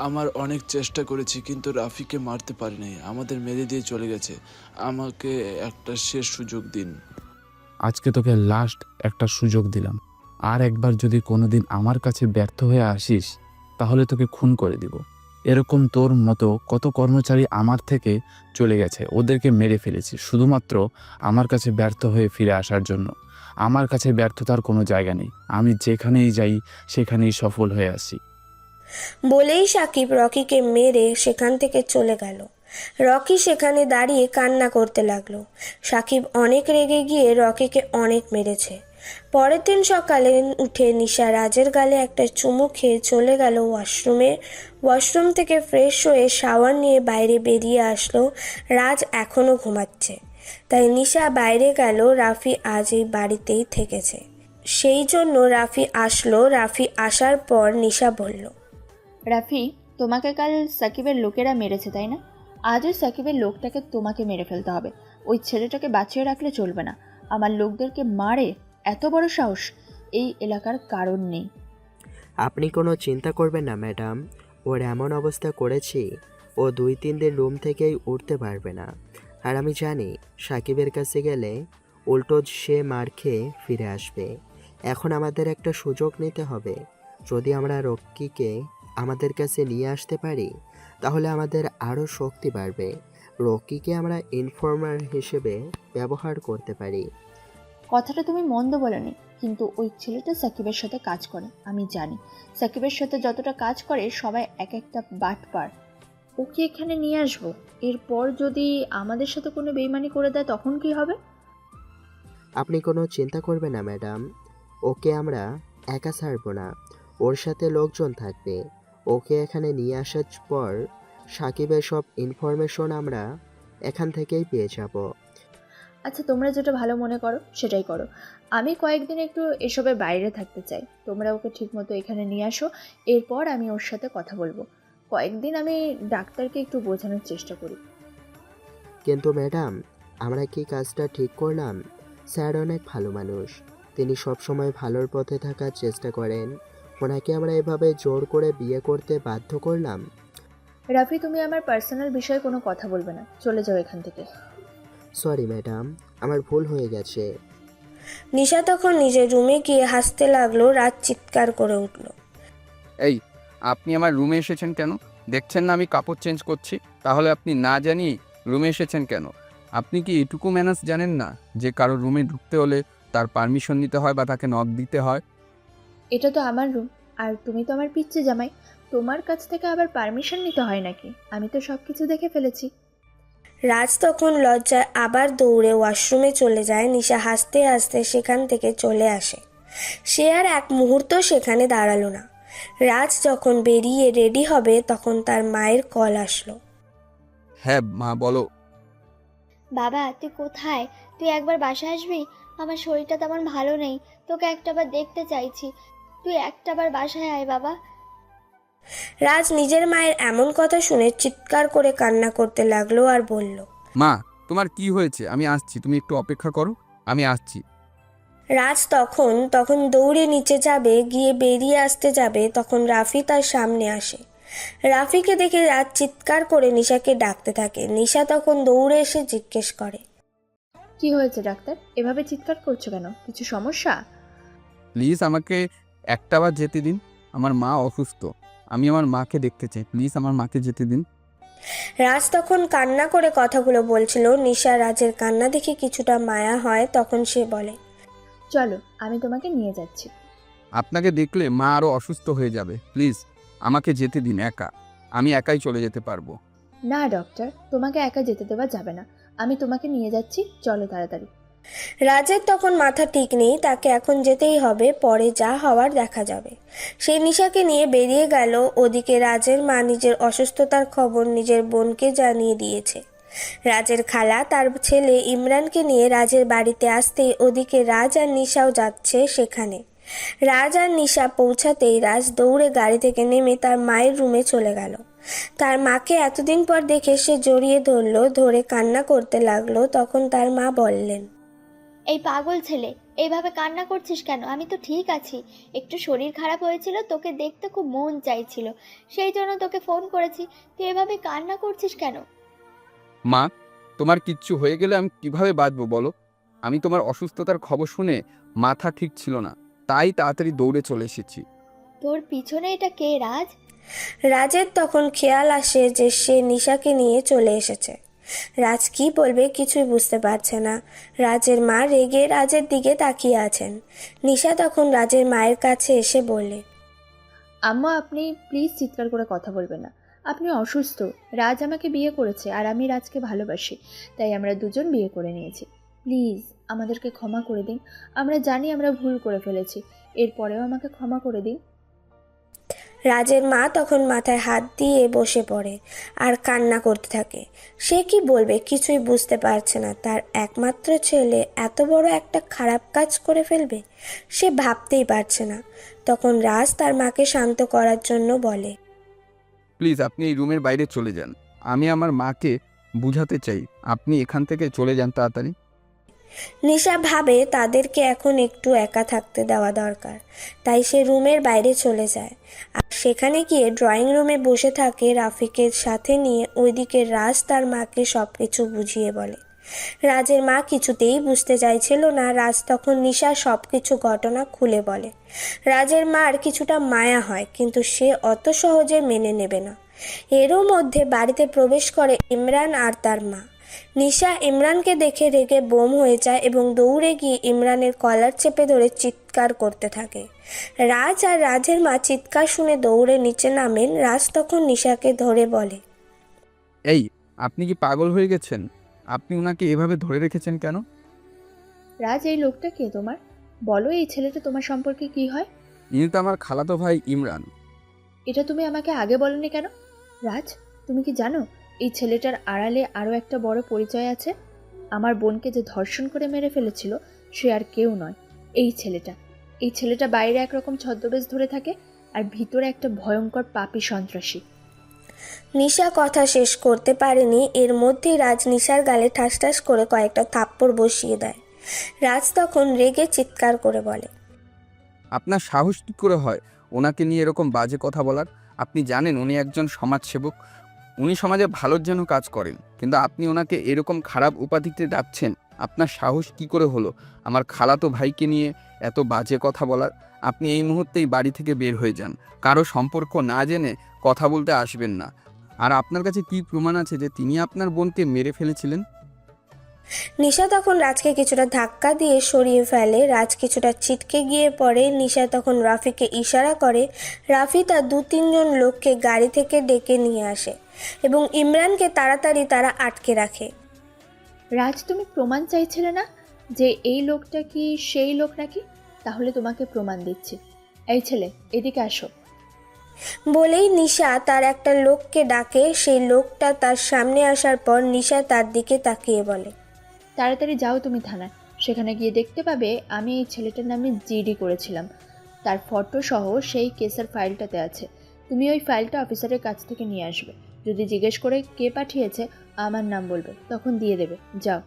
আমার অনেক চেষ্টা করেছি, কিন্তু রাফিকে মারতে পারিনি। আমাদের মেরে দিয়ে চলে গেছে। আমাকে একটা শেষ সুযোগ দিন। আজকে তোকে লাস্ট একটা সুযোগ দিলাম, আর একবার যদি কোনোদিন আমার কাছে ব্যর্থ হয়ে আসিস তাহলে তোকে খুন করে দিব। এরকম তোর মতো কত কর্মচারী আমার থেকে চলে গেছে, ওদেরকে মেরে ফেলেছি শুধুমাত্র আমার কাছে ব্যর্থ হয়ে ফিরে আসার জন্য। আমার কাছে ব্যর্থতার কোনো জায়গা নেই, আমি যেখানেই যাই সেখানেই সফল হয়ে আসি। বলেই সাকিব রকিকে মেরে সেখান থেকে চলে গেল। রকি সেখানে দাঁড়িয়ে কান্না করতে লাগলো। সাকিব অনেক রেগে গিয়ে রকিকে অনেক মেরেছে। পরের দিন সকালে উঠে নিশা রাজের গালে একটা চুমু খেয়ে চলে গেল ওয়াশরুমে। ওয়াশরুম থেকে ফ্রেশ হয়ে শাওয়ার নিয়ে বাইরে বেরিয়ে আসলো। রাজ এখনও ঘুমাচ্ছে, তাই নিশা বাইরে গেল। রাফি আজ এই বাড়িতেই থেকেছে, সেই জন্য রাফি আসলো। রাফি আসার পর নিশা বলল, রাফি, তোমাকে কাল সাকিবের লোকেরা মেরেছে তাই না? আজ ওই সাকিবের লোকটাকে তোমাকে মেরে ফেলতে হবে। ওই ছেলেটাকে বাঁচিয়ে রাখলে চলবে না। আমার লোকদেরকে মারে এত বড় সাহস, এই এলাকার কারণ নেই। আপনি কোনো চিন্তা করবেন না ম্যাডাম, ওর এমন অবস্থা করেছি ও 2-3 দিন রুম থেকেই উঠতে পারবে না। আর আমি জানি সাকিবের কাছে গেলে উল্টো সে মার খেয়ে ফিরে আসবে। এখন আমাদের একটা সুযোগ নিতে হবে। যদি আমরা রকিকে আমাদের কাছে নিয়ে আসতে পারি তাহলে আমাদের আরও শক্তি বাড়বে। রকিকে আমরা ইনফর্মার হিসেবে ব্যবহার করতে পারি। কথাটা তুমি মন্দ বলোনি, কিন্তু ওই ছেলেটা সাকিবের সাথে কাজ করে। আমি জানি সাকিবের সাথে যতটা কাজ করে সবাই এক একটা বাটপার। ওকে এখানে নিয়ে আসবো, এরপর যদি আমাদের সাথে কোনো বেইমানি করে দেয় তখন কি হবে? আপনি কোনো চিন্তা করবেন না ম্যাডাম, ওকে আমরা একা ছাড়ব না, ওর সাথে লোকজন থাকবে। ওকে এখানে নিয়ে আসার পর সাকিবের সব ইনফরমেশন আমরা এখান থেকেই পেয়ে যাব। আচ্ছা, তোমরা যেটা ভালো মনে করো সেটাই করো। আমি কয়েকদিন একটু এসবের বাইরে থাকতে চাই। তোমরা ওকে ঠিকমতো এখানে নিয়ে আসো, এরপর আমি ওর সাথে কথা বলবো। কয়েকদিন আমি ডাক্তারকে একটু বোঝানোর চেষ্টা করি। কিন্তু ম্যাডাম, আমরা কি কাজটা ঠিক করলাম? স্যার অনেক ভালো মানুষ, তিনি সবসময় ভালোর পথে থাকার চেষ্টা করেন। ওনাকে আমরা এভাবে জোর করে বিয়ে করতে বাধ্য করলাম। রাফি, তুমি আমার পার্সোনাল বিষয়ে কোনো কথা বলবে না, চলে যাও এখান থেকে। সরি ম্যাডাম, আমার ভুল হয়ে গেছে। নিশা তখন নিজের রুমে গিয়ে হাসতে লাগলো। রাজ চিৎকার করে উঠল, এই, আপনি আমার রুমে এসেছেন কেন? দেখছেন না আমি কাপড় চেঞ্জ করছি? তাহলে আপনি না জানিয়ে রুমে এসেছেন কেন? আপনি কি এটুকু ম্যানেজ জানেন না যে কারো রুমে ঢুকতে হলে তার পারমিশন নিতে হয় বা তাকে নক দিতে হয়? এটা তো আমার রুম, আর তুমি তো আমার পিচ্চি জামাই। তোমার কাছ থেকে আবার পারমিশন নিতে হয় নাকি? আমি তো সব কিছু দেখে ফেলেছি। রাজ তখন লজ্জায় আবার দৌড়ে ওয়াশরুমে চলে যায়। নিশা হাসতে হাসতে সেখান থেকে চলে আসে। সে আর এক মুহূর্ত সেখানে দাঁড়ালো না। রাজ যখন বেরিয়ে রেডি হবে তখন তার মায়ের কল আসলো। হ্যাঁ মা, বলো। বাবা, তুই কোথায়? তুই একবার বাসায় আসবি? আমার শরীরটা তেমন ভালো নেই, তোকে একটাবার দেখতে চাইছি। তুই একটাবার বাসায় আয় বাবা। রাজ নিজের মায়ের এমন কথা শুনে চিৎকার করে কান্না করতে লাগলো আর বলল, মা, তোমার কি হয়েছে? আমি আসছি, তুমি একটু অপেক্ষা করো, আমি আসছি। রাজ তখন দৌড়ে নিচে যাবে, গিয়ে বেরিয়ে আসতে যাবে, তখন রাফি তার সামনে আসে। রাফিকে দেখে রাজ চিৎকার করে নিশাকে ডাকতে থাকে। নিশা তখন দৌড়ে এসে জিজ্ঞেস করে, কি হয়েছে ডাক্তার? এভাবে চিৎকার করছো কেন? কিছু সমস্যা? প্লিজ আমাকে একটাবার যেতে দিন, আমার মা অসুস্থ, আমি আমার মাকে দেখতে চাই, প্লিজ আমার মাকে যেতে দিন। রাজ তখন কান্না করে কথাগুলো বলছিল। নিশা রাজের কান্না দেখে কিছুটা মায়া হয়, তখন সে বলে, চলো, আমি তোমাকে নিয়ে যাচ্ছি। আপনাকে দেখলে মা আরও অসুস্থ হয়ে যাবে, প্লিজ আমাকে যেতে দিন, একা, আমি একাই চলে যেতে পারবো। না ডক্টর, তোমাকে একা যেতে দেওয়া যাবে না। আমি তোমাকে নিয়ে যাচ্ছি, চলো তাড়াতাড়ি। রাজের তখন মাথা ঠিক নেই, তাকে এখন যেতেই হবে, পরে যা হওয়ার দেখা যাবে। সে নিশাকে নিয়ে বেরিয়ে গেল। ওদিকে রাজের মা নিজের অসুস্থতার খবর নিজের বোনকে জানিয়ে দিয়েছে। রাজের খালা তার ছেলে ইমরানকে নিয়ে রাজের বাড়িতে আসতেই ওদিকে রাজ আর নিশাও যাচ্ছে সেখানে। রাজ আর নিশা পৌঁছাতেই রাজ দৌড়ে গাড়ি থেকে নেমে তার মায়ের রুমে চলে গেল। তার মাকে এতদিন পর দেখে সে জড়িয়ে ধরলো, ধরে কান্না করতে লাগলো। তখন তার মা বললেন, এই পাগল ছেলে, এইভাবে কান্না করছিস কেন? আমি তো ঠিক আছি, একটু শরীর খারাপ হয়েছিল, তোকে দেখতে খুব মন চাইছিল, সেই জন্য তোকে ফোন করেছি। তুই এভাবে কান্না করছিস কেন? মা, তোমার কিচ্ছু হয়ে গেলে আমি কিভাবে বাঁচবো বলো? আমি তোমার অসুস্থতার খবর শুনে মাথা ঠিক ছিল না, তাই তাড়াতাড়ি দৌড়ে চলে এসেছি। তোর পিছনে এটা কে রাজ? রাজের তখন খেয়াল আসে যে সে নিশাকে নিয়ে চলে এসেছে। রাজ কি বলবে কিছুই বুঝতে পারছে না। রাজের মা রেগে রাজের দিকে তাকিয়ে আছেন। নিশা তখন রাজের মায়ের কাছে এসে বলে, আম্মা, আপনি প্লিজ চিৎকার করে কথা বলবেন না। আপনি অসুস্থ। রাজ আমাকে বিয়ে করেছে আর আমি রাজকে ভালোবাসি, তাই আমরা দুজন বিয়ে করে নিয়েছি। প্লিজ আমাদেরকে ক্ষমা করে দিন। আমরা জানি আমরা ভুল করে ফেলেছি, এরপরেও আমাকে ক্ষমা করে দিন। রাজের মা তখন মাথায় হাত দিয়ে বসে পড়ে আর কান্না করতে থাকে। সে কি বলবে কিছুই বুঝতে পারছে না। তার একমাত্র ছেলে এত বড় একটা খারাপ কাজ করে ফেলবে, সে ভাবতেই পারছে না। তখন রাজ তার মাকে শান্ত করার জন্য বলে, প্লিজ আপনি এই রুমের বাইরে চলে যান। আমি আমার মাকে বুঝাতে চাই, আপনি এখান থেকে চলে যান তাড়াতাড়ি। নিশা ভাবে তাদেরকে এখন একটু একা থাকতে দেওয়া দরকার, তাই সে রুমের বাইরে চলে যায়। আর সেখানে গিয়ে ড্রয়িং রুমে বসে থাকে রাফিকে সাথে নিয়ে। ওইদিকে রাজ তার মাকে সব কিছু বুঝিয়ে বলে। রাজের মা কিছুতেই বুঝতে চাইছিল না। রাজ তখন নিশা সব কিছু ঘটনা খুলে বলে। রাজের মার কিছুটা মায়া হয়, কিন্তু সে অত সহজে মেনে নেবে না। এরও মধ্যে বাড়িতে প্রবেশ করে ইমরান আর তার মা। নিশা ইমরানকে দেখে রেগে বোম হয়ে যায় এবং দৌড়ে গিয়ে ইমরানের কলার চেপে ধরে চিৎকার করতে থাকে। রাজ আর রাজের মা চিৎকার শুনে দৌড়ে নিচে নামেন। রাজ তখন নিশাকে ধরে বলে, এই আপনি কি পাগল হয়ে গেছেন? আপনি ওনাকে এভাবে ধরে রেখেছেন কেন? রাজ, এই লোকটা কে তোমার? বলো, এই ছেলেটা তোমার সম্পর্কে কি হয়? ইনি তো আমার খালাতো ভাই ইমরান। এটা তুমি আমাকে আগে বলনি কেন? রাজ, তুমি কি জানো এই ছেলেটার আড়ালে আরও একটা বড় পরিচয় আছে? আমার বোনকে যে ধর্ষণ করে মেরে ফেলেছিল সে আর কেউ নয়, এই ছেলেটা। এই ছেলেটা বাইরে একরকম ছদ্মবেশ ধরে থাকে আর ভিতরে একটা ভয়ঙ্কর পাপী সন্ত্রাসী। নিশা কথা শেষ করতে পারেনি। এর মধ্যেই রাজ নিশার গালে ঠাস ঠাস করে কয়েকটা থাপ্পড় বসিয়ে দেয়। রাজ তখন রেগে চিৎকার করে বলে, আপনার সাহস কী করে হয় ওনাকে নিয়ে এরকম বাজে কথা বলার? আপনি জানেন উনি একজন সমাজসেবক, উনি সমাজে ভালোর জন্য কাজ করেন, কিন্তু আপনি ওনাকে এরকম খারাপ উপাধিতে ডাকছেন। আপনার সাহস কি করে হলো আমার খালাতো ভাইকে নিয়ে এত বাজে কথা বলার? আপনি এই মুহূর্তেই বাড়ি থেকে বের হয়ে যান। কারো সম্পর্ক না জেনে কথা বলতে আসবেন না। আর আপনার কাছে কি প্রমাণ আছে যে তিনি আপনার বোনকে মেরে ফেলেছিলেন? নিশা তখন রাজকে কিছুটা ধাক্কা দিয়ে সরিয়ে ফেলে। রাজ কিছুটা ছিটকে গিয়ে পড়ে। নিশা তখন রাফিকে ইশারা করে। রাফি তার 2-3 জন লোককে গাড়ি থেকে ডেকে নিয়ে আসে এবং ইমরানকে তাড়াতাড়ি তারা আটকে রাখে। রাজ, তুমি প্রমাণ চাইছিলে না যে এই লোকটা কি সেই লোক নাকি? তাহলে তোমাকে প্রমাণ দিচ্ছি। এই ছেলে, এদিকে আসো। বলেই নিশা তার একটা লোককে ডাকে। সেই লোকটা তার সামনে আসার পর নিশা তার দিকে তাকিয়ে বলে, তাড়াতাড়ি যাও তুমি থানায়। সেখানে গিয়ে দেখতে পাবে আমি এই ছেলেটার নামে জিডি করেছিলাম। তার ফটো সহ সেই কেসের ফাইলটাতে আছে। তুমি ওই ফাইলটা অফিসারের কাছ থেকে নিয়ে আসবে। যদি জিজ্ঞেস করে কে পাঠিয়েছে আমার নাম বলবে, তখন দিয়ে দেবে। যাও।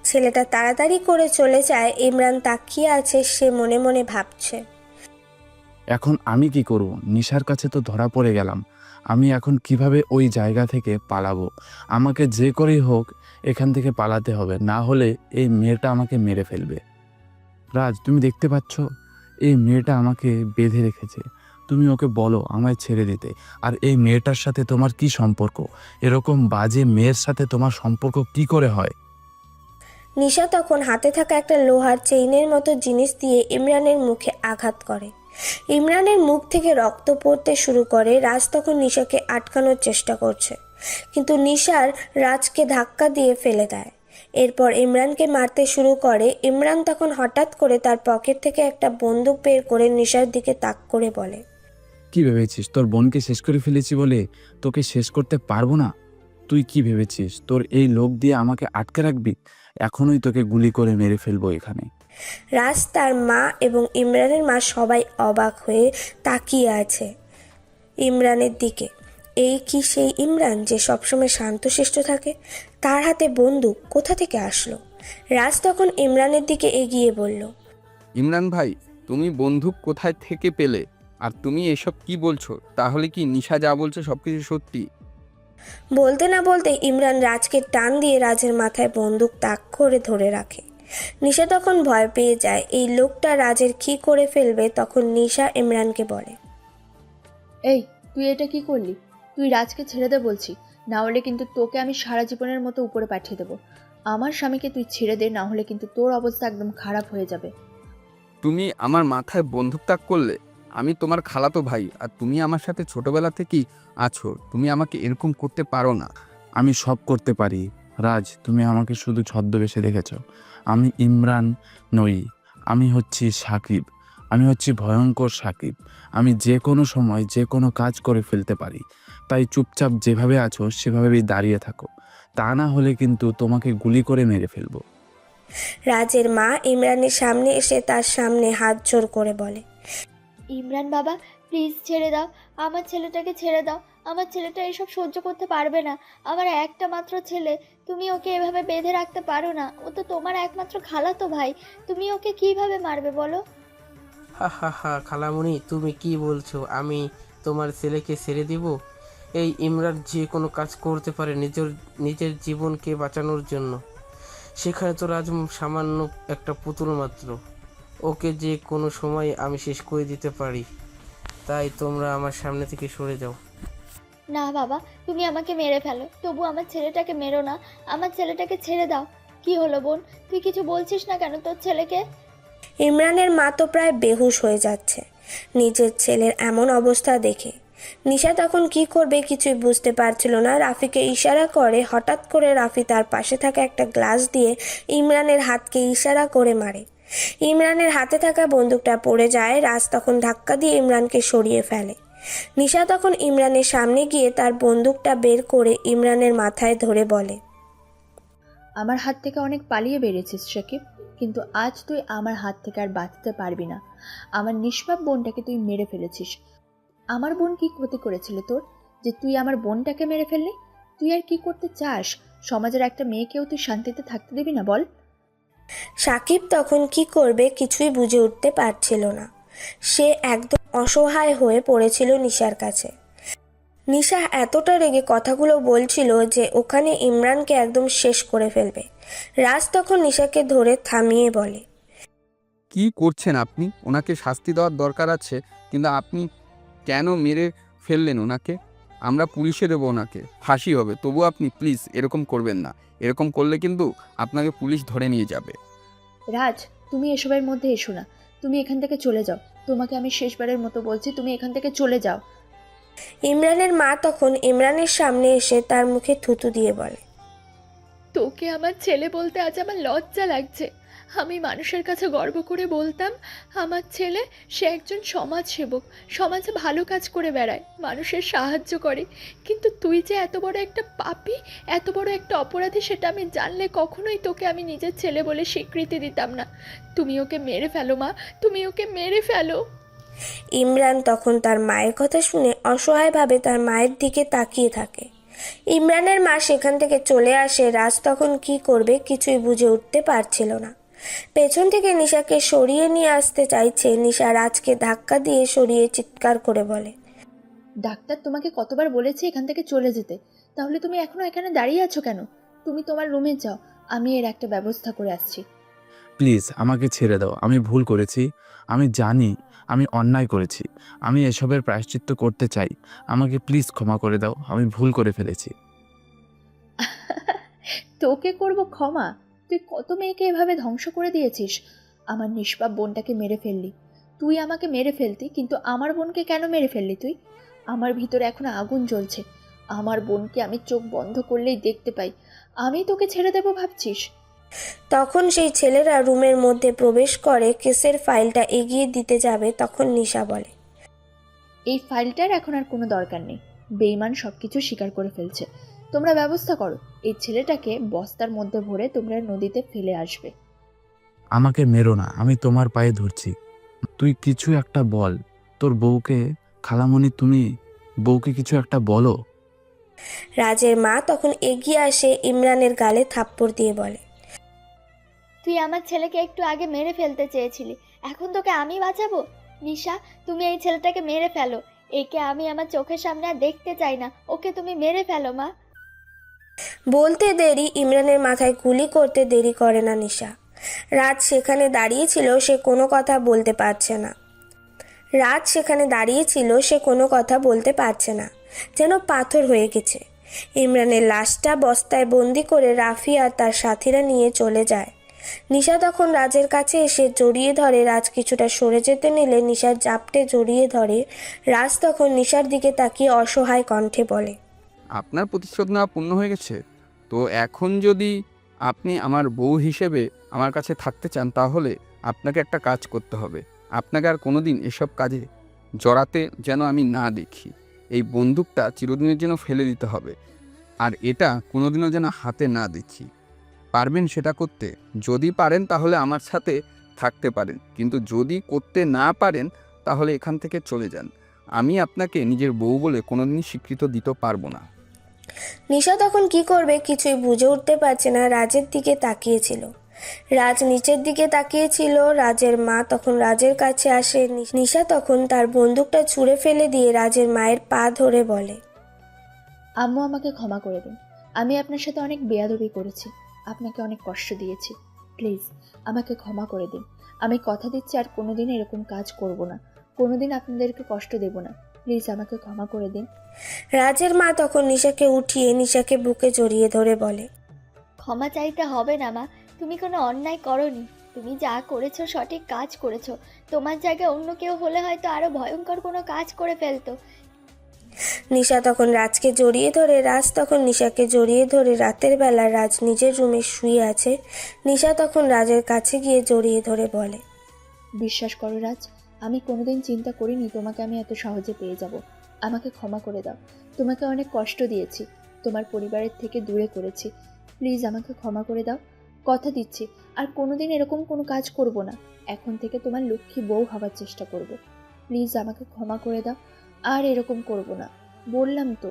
ছেলেটা তাড়াতাড়ি করে চলে যায়। ইমরান তাকিয়ে আছে, সে মনে মনে ভাবছে, এখন আমি কি করব? নিশার কাছে তো ধরা পড়ে গেলাম। আমি এখন কিভাবে ওই জায়গা থেকে পালাবো? আমাকে যে করেই হোক এখান থেকে পালাতে হবে, না হলে এই মেয়েটা আমাকে মেরে ফেলবে। রাজ, তুমি দেখতে পাচ্ছ এই মেয়েটা আমাকে বেঁধে রেখেছে। তুমি ওকে বলো আমায় ছেড়ে দিতে। আর এই মেয়েটার সাথে তোমার কি সম্পর্ক? এরকম বাজে মেয়ের সাথে তোমার সম্পর্ক কি করে হয়? নিশা তখন হাতে থাকা একটা লোহার চেইনের মতো জিনিস দিয়ে ইমরানের মুখে আঘাত করে। ইমরানের মুখ থেকে রক্ত পড়তে শুরু করে। রাজ তখন নিশাকে আটকানোর চেষ্টা করছে, কিন্তু নিশার রাজকে ধাক্কা দিয়ে ফেলে দেয়। এরপর ইমরানকে মারতে শুরু করে। ইমরান তখন হঠাৎ করে তার পকেট থেকে একটা বন্দুক বের করে নিশার দিকে তাক করে বলে, কি ভেবেছিস তোর বোনকে শেষ করে ফেলেছি বলে তোকে শেষ করতে পারবো না? তুই কি ভেবেছিস তোর এই লোক দিয়ে আমাকে আটকে রাখবি? এখনই তোকে গুলি করে মেরে ফেলবো এখানে। রাজ, তার মা এবং ইমরানের মা সবাই অবাক হয়ে তাকিয়ে আছে ইমরানের দিকে। এই কি সেই ইমরান যে সবসময় শান্তশিষ্ট থাকে? তার হাতে বন্দুক কোথা থেকে আসলো? রাজ তখন ইমরানের দিকে এগিয়ে বলল, ইমরান ভাই, তুমি বন্দুক কোথায় থেকে পেলে? আর তুমি এসব কি বলছো? তাহলে কি নিশা যা বলছে সবকিছু সত্যি? বলতে না বলতে ইমরান রাজকে টান দিয়ে রাজের মাথায় বন্দুক তাক করে ধরে রাখে। নিশা তখন ভয় পেয়ে যায় এই লোকটা রাজের কি করে ফেলবে। তখন নিশা ইমরানকে বলে, এই, তুই এটা কি করলি? তুই রাজকে ছেড়ে দে বলছি, না হলে কিন্তু তোকে আমি সারা জীবনের মতো উপরে পাঠিয়ে দেবো। আমার স্বামীকে তুই ছেড়ে দে, না হলে কিন্তু তোর অবস্থা একদম খারাপ হয়ে যাবে। তুমি আমার মাথায় বন্দুক তাক করলে? আমি তোমার খালাতো ভাই, আর তুমি আমার সাথে ছোটবেলা থেকেই আছো। তুমি আমাকে এরকম করতে পারো না। আমি সব করতে পারি, রাজ, তুমি আমাকে শুধু ছদ্মবেশে দেখেছ। আমি ইমরান নই, আমি হচ্ছি সাকিব। আমি হচ্ছি ভয়ঙ্কর সাকিব। আমি যে কোনো সময় যে কোনো কাজ করে ফেলতে পারি। তাই চুপচাপ যেভাবে আছো সেভাবেই দাঁড়িয়ে থাকো, তা না হলে কিন্তু তোমাকে গুলি করে মেরে ফেলবো। রাজের মা ইমরানের সামনে এসে তার সামনে হাত জোড় করে বলে, ইমরান বাবা, প্লিজ ছেড়ে দাও, আমার ছেলেটাকে ছেড়ে দাও। আমার ছেলেটা এসব সহ্য করতে পারবে না। আমার একটা মাত্র ছেলে, তুমি ওকে এভাবে বেঁধে রাখতে পারো না। ও তো তোমার একমাত্র খালাতো ভাই, তুমি ওকে কিভাবে মারবে বলো? হা হা হা, খালামণি তুমি কি বলছো? আমি তোমার ছেলেকে ছেড়ে দিব? এই ইমরান যে কোনো কাজ করতে পারে নিজের জীবনকে বাঁচানোর জন্য। সেখানে তো রাজ সামান্য একটা পুতুল মাত্র। ওকে যে কোনো সময় আমি শেষ করে দিতে পারি। তাই তোমরা আমার সামনে থেকে সরে যাও। না বাবা, তুমি আমাকে মেরে ফেলো, তবু আমার ছেলেটাকে মেরো না। আমার ছেলেটাকে ছেড়ে দাও। কি হলো বোন, তুই কিছু বলছিস না কেন তোর ছেলেকে? ইমরানের মা তো প্রায় বেহুশ হয়ে যাচ্ছে নিজের ছেলের এমন অবস্থা দেখে। নিশা তখন কি করবে কিছুই বুঝতে পারছিল না। রাফিকে ইশারা করে। হঠাৎ করে রাফি তার পাশে থাকা একটা গ্লাস দিয়ে ইমরানের হাতকে ইশারা করে মারে। ইমরানের হাতে থাকা বন্দুকটা পড়ে যায়। রাজ তখন ধাক্কা দিয়ে ইমরানকে সরিয়ে ফেলে। নিশা তখন ইমরানের সামনে গিয়ে তার বন্দুকটা বের করে ইমরানের মাথায় ধরে বলে, আমার হাত থেকে অনেক পালিয়ে বেরিয়েছিস সাকিব, কিন্তু আজ তুই আমার হাত থেকে আর বাঁচতে পারবি না। আমার নিষ্পাপ বোনটাকে তুই মেরে ফেলেছিস। আমার বোন কি ক্ষতি করেছিল তোর যে তুই আমার বোনটাকে মেরে ফেললি? তুই আর কি করতে চাস? সমাজের একটা মেয়েকেও তুই শান্তিতে থাকতে দিবি না বল? সাকিব তখন কি করবে কিছুই বুঝে উঠতে পারছিল না। সে একদম অসহায় হয়ে পড়েছিল নিশার কাছে। নিশা এতটা রেগে কথাগুলো বলছিল যে ওখানে ইমরানকে একদম শেষ করে ফেলবে। রাজ তখন নিশাকে ধরে থামিয়ে বলে, কি করছেন আপনি? ওনাকে শাস্তি দেওয়ার দরকার আছে, কিন্তু আপনি কেন মেরে ফেললেন ওনাকে? আমরা পুলিশে দেবো, ওনাকে ফাঁসি হবে। তবু আপনি প্লিজ এরকম করবেন না। এরকম করলে কিন্তু আপনাকে পুলিশ ধরে নিয়ে যাবে। রাজ, তুমি এসবের মধ্যে এসো না। তুমি এখান থেকে চলে যাও। তোমাকে আমি শেষবারের মতো বলছি, তুমি এখান থেকে চলে যাও। ইমরানের মা তখন ইমরানের সামনে এসে তার মুখে থুতু দিয়ে বলে, তোকে আমার ছেলে বলতে আজ আমার লজ্জা লাগছে। আমি মানুষের কাছে গর্ব করে বলতাম আমার ছেলে সে একজন সমাজসেবক, সমাজে ভালো কাজ করে বেড়ায়, মানুষের সাহায্য করে। কিন্তু তুই যে এত বড় একটা পাপী, এত বড় একটা অপরাধী, সেটা আমি জানলে কখনোই তোকে আমি নিজের ছেলে বলে স্বীকৃতি দিতাম না। তুমি ওকে মেরে ফেলো মা, তুমি ওকে মেরে ফেলো। ইমরান তখন তার মায়ের কথা শুনে অসহায়ভাবে তার মায়ের দিকে তাকিয়ে থাকে। ইমরানের মা সেখান থেকে চলে আসে। রাজ তখন কি করবে কিছুই বুঝে উঠতে পারছিল না। পেছন থেকে নিশাকে সরিয়ে নিয়ে আসতে চাইছে। নিশা রাজকে ধাক্কা দিয়ে সরিয়ে চিৎকার করে বলে, ডাক্তার তোমাকে কতবার বলেছে এখান থেকে চলে যেতে, তাহলে তুমি এখনো এখানে দাঁড়িয়ে আছো কেন? তুমি তোমার রুমে যাও, আমি এর একটা ব্যবস্থা করে আসছি। প্লিজ আমাকে ছেড়ে দাও। আমি ভুল করেছি, আমি জানি আমি অন্যায় করেছি। আমি এসবের প্রায়শ্চিত্ত করতে চাই। আমাকে প্লিজ ক্ষমা করে দাও, আমি ভুল করে ফেলেছি। তোকে করব ক্ষমা? তুই কত মেয়েকে এভাবে ধ্বংস করে দিয়েছিস। আমার নিষ্পাপ বোনটাকে মেরে ফেললি। তুই আমাকে মেরে ফেলতি, কিন্তু আমার বোনকে কেন মেরে ফেললি তুই? আমার ভিতরে এখন আগুন জ্বলছে। আমার বোনকে আমি চোখ বন্ধ করলেই দেখতে পাই। আমি তোকে ছেড়ে দেবো ভাবছিস? তখন সেই ছেলেরা রুমের মধ্যে প্রবেশ করে। কেসের ফাইলটা এগিয়ে দিতে যাবে, তখন নিশা বলে, এই ফাইলটার এখন আর কোনো দরকার নেই। বেঈমান সব কিছু স্বীকার করে ফেলছে। তোমরা ব্যবস্থা করো, এই ছেলেটাকে বস্তার মধ্যে ভরে তোমরা নদীতে ফেলে আসবে। আমাকে মেরো না, আমি তোমার পায়ে ধরছি। তুই কিছু একটা বল তোর বউকে। খালামণি, তুমি বউকে কিছু একটা বলো। রাজের মা তখন এগিয়ে আসে, ইমরানের গালে থাপ্পড় দিয়ে বলে, তুই আমার ছেলেকে একটু আগে মেরে ফেলতে চেয়েছিলি, এখন তোকে আমি বাঁচাবো? নিশা, তুমি এই ছেলেটাকে মেরে ফেলো। একে আমি আমার চোখের সামনে আর দেখতে চাই না। ওকে তুমি মেরে ফেলো মা। বলতে দেরি ইমরানের মাথায় গুলি করতে দেরি করে না নিশা। রাজ সেখানে দাঁড়িয়েছিল, সে কোনো কথা বলতে পারছে না। সে কোনো কথা বলতে পারছে না, যেন পাথর হয়ে গেছে। ইমরানের লাশটা বস্তায় বন্দি করে রাফি আর তার সাথীরা নিয়ে চলে যায়। নিশা তখন রাজের কাছে এসে জড়িয়ে ধরে। রাজ কিছুটা সরে যেতে নিলে নিশার জাপটে জড়িয়ে ধরে। রাজ তখন নিশার দিকে তাকিয়ে অসহায় কণ্ঠে বলে, আপনার প্রতিশোধ নেওয়া পূর্ণ হয়ে গেছে? তো এখন যদি আপনি আমার বউ হিসেবে আমার কাছে থাকতে চান, তাহলে আপনাকে একটা কাজ করতে হবে। আপনাকে আর কোনোদিন এসব কাজে জড়াতে যেন আমি না দেখি। এই বন্দুকটা চিরদিনের জন্য ফেলে দিতে হবে, আর এটা কোনোদিনও যেন হাতে না দেখি। পারবেন সেটা করতে? যদি পারেন তাহলে আমার সাথে থাকতে পারেন, কিন্তু যদি করতে না পারেন তাহলে এখান থেকে চলে যান। আমি আপনাকে নিজের বউ বলে কোনোদিনই স্বীকৃতি দিতে পারবো না। নিশা তখন কি করবে কিছুই বুঝে উঠতে পারছে না, রাজের দিকে তাকিয়েছিল। রাজ নিচের দিকে তাকিয়েছিল। রাজের মা তখন রাজের কাছে আসে। নিশা তখন তার বন্দুকটা ছুঁড়ে ফেলে দিয়ে রাজের মায়ের পা ধরে বলে, আম্মু আমাকে ক্ষমা করে দিন। আমি আপনার সাথে অনেক বেয়াদবি করেছি, আপনাকে অনেক কষ্ট দিয়েছি। প্লিজ আমাকে ক্ষমা করে দিন। আমি কথা দিচ্ছি আর কোনোদিন এরকম কাজ করব না, কোনোদিন আপনাদেরকে কষ্ট দেব না। প্লিজ আমাকে ক্ষমা করে দিন। রাজের মা তখন নিশাকে উঠিয়ে নিশাকে বুকে জড়িয়ে ধরে বলে, ক্ষমা চাইতে হবে না মা, তুমি কোনো অন্যায় করোনি। তুমি যা করেছো সঠিক কাজ করেছো। তোমার জায়গায় অন্য কেউ হলে হয়তো আরো ভয়ঙ্কর কোনো কাজ করে ফেলতো। নিশা তখন রাজকে জড়িয়ে ধরে, রাজ তখন নিশাকে জড়িয়ে ধরে। রাতের বেলা রাজ নিজের রুমে শুয়ে আছে। নিশা তখন রাজের কাছে গিয়ে জড়িয়ে ধরে বলে, বিশ্বাস করো রাজ, আমি কোনোদিন চিন্তা করিনি তোমাকে আমি এত সহজে পেয়ে যাব। আমাকে ক্ষমা করে দাও। তোমাকে অনেক কষ্ট দিয়েছি, তোমার পরিবারের থেকে দূরে করেছি। প্লিজ আমাকে ক্ষমা করে দাও। কথা দিচ্ছি আর কোনোদিন এরকম কোনো কাজ করব না। এখন থেকে তোমার লক্ষ্মী বউ হওয়ার চেষ্টা করব। প্লিজ আমাকে ক্ষমা করে দাও, আর এরকম করব না বললাম তো।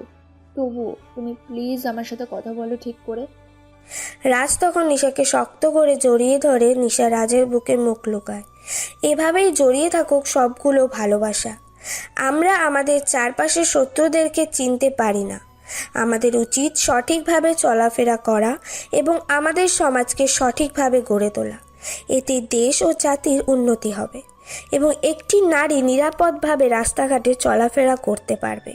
তবুও তুমি প্লিজ আমার সাথে কথা বলো ঠিক করে। রাজ তখন নিশাকে শক্ত করে জড়িয়ে ধরে। নিশা রাজের বুকে মুখ লুকায়। এভাবেই জড়িয়ে থাকুক সবগুলো ভালোবাসা। আমরা আমাদের চারপাশের শত্রুদেরকে চিনতে পারি না। আমাদের উচিত সঠিকভাবে চলাফেরা করা এবং আমাদের সমাজকে সঠিকভাবে গড়ে তোলা। এতে দেশ ও জাতির উন্নতি হবে এবং একটি নারী নিরাপদভাবে রাস্তাঘাটে চলাফেরা করতে পারবে।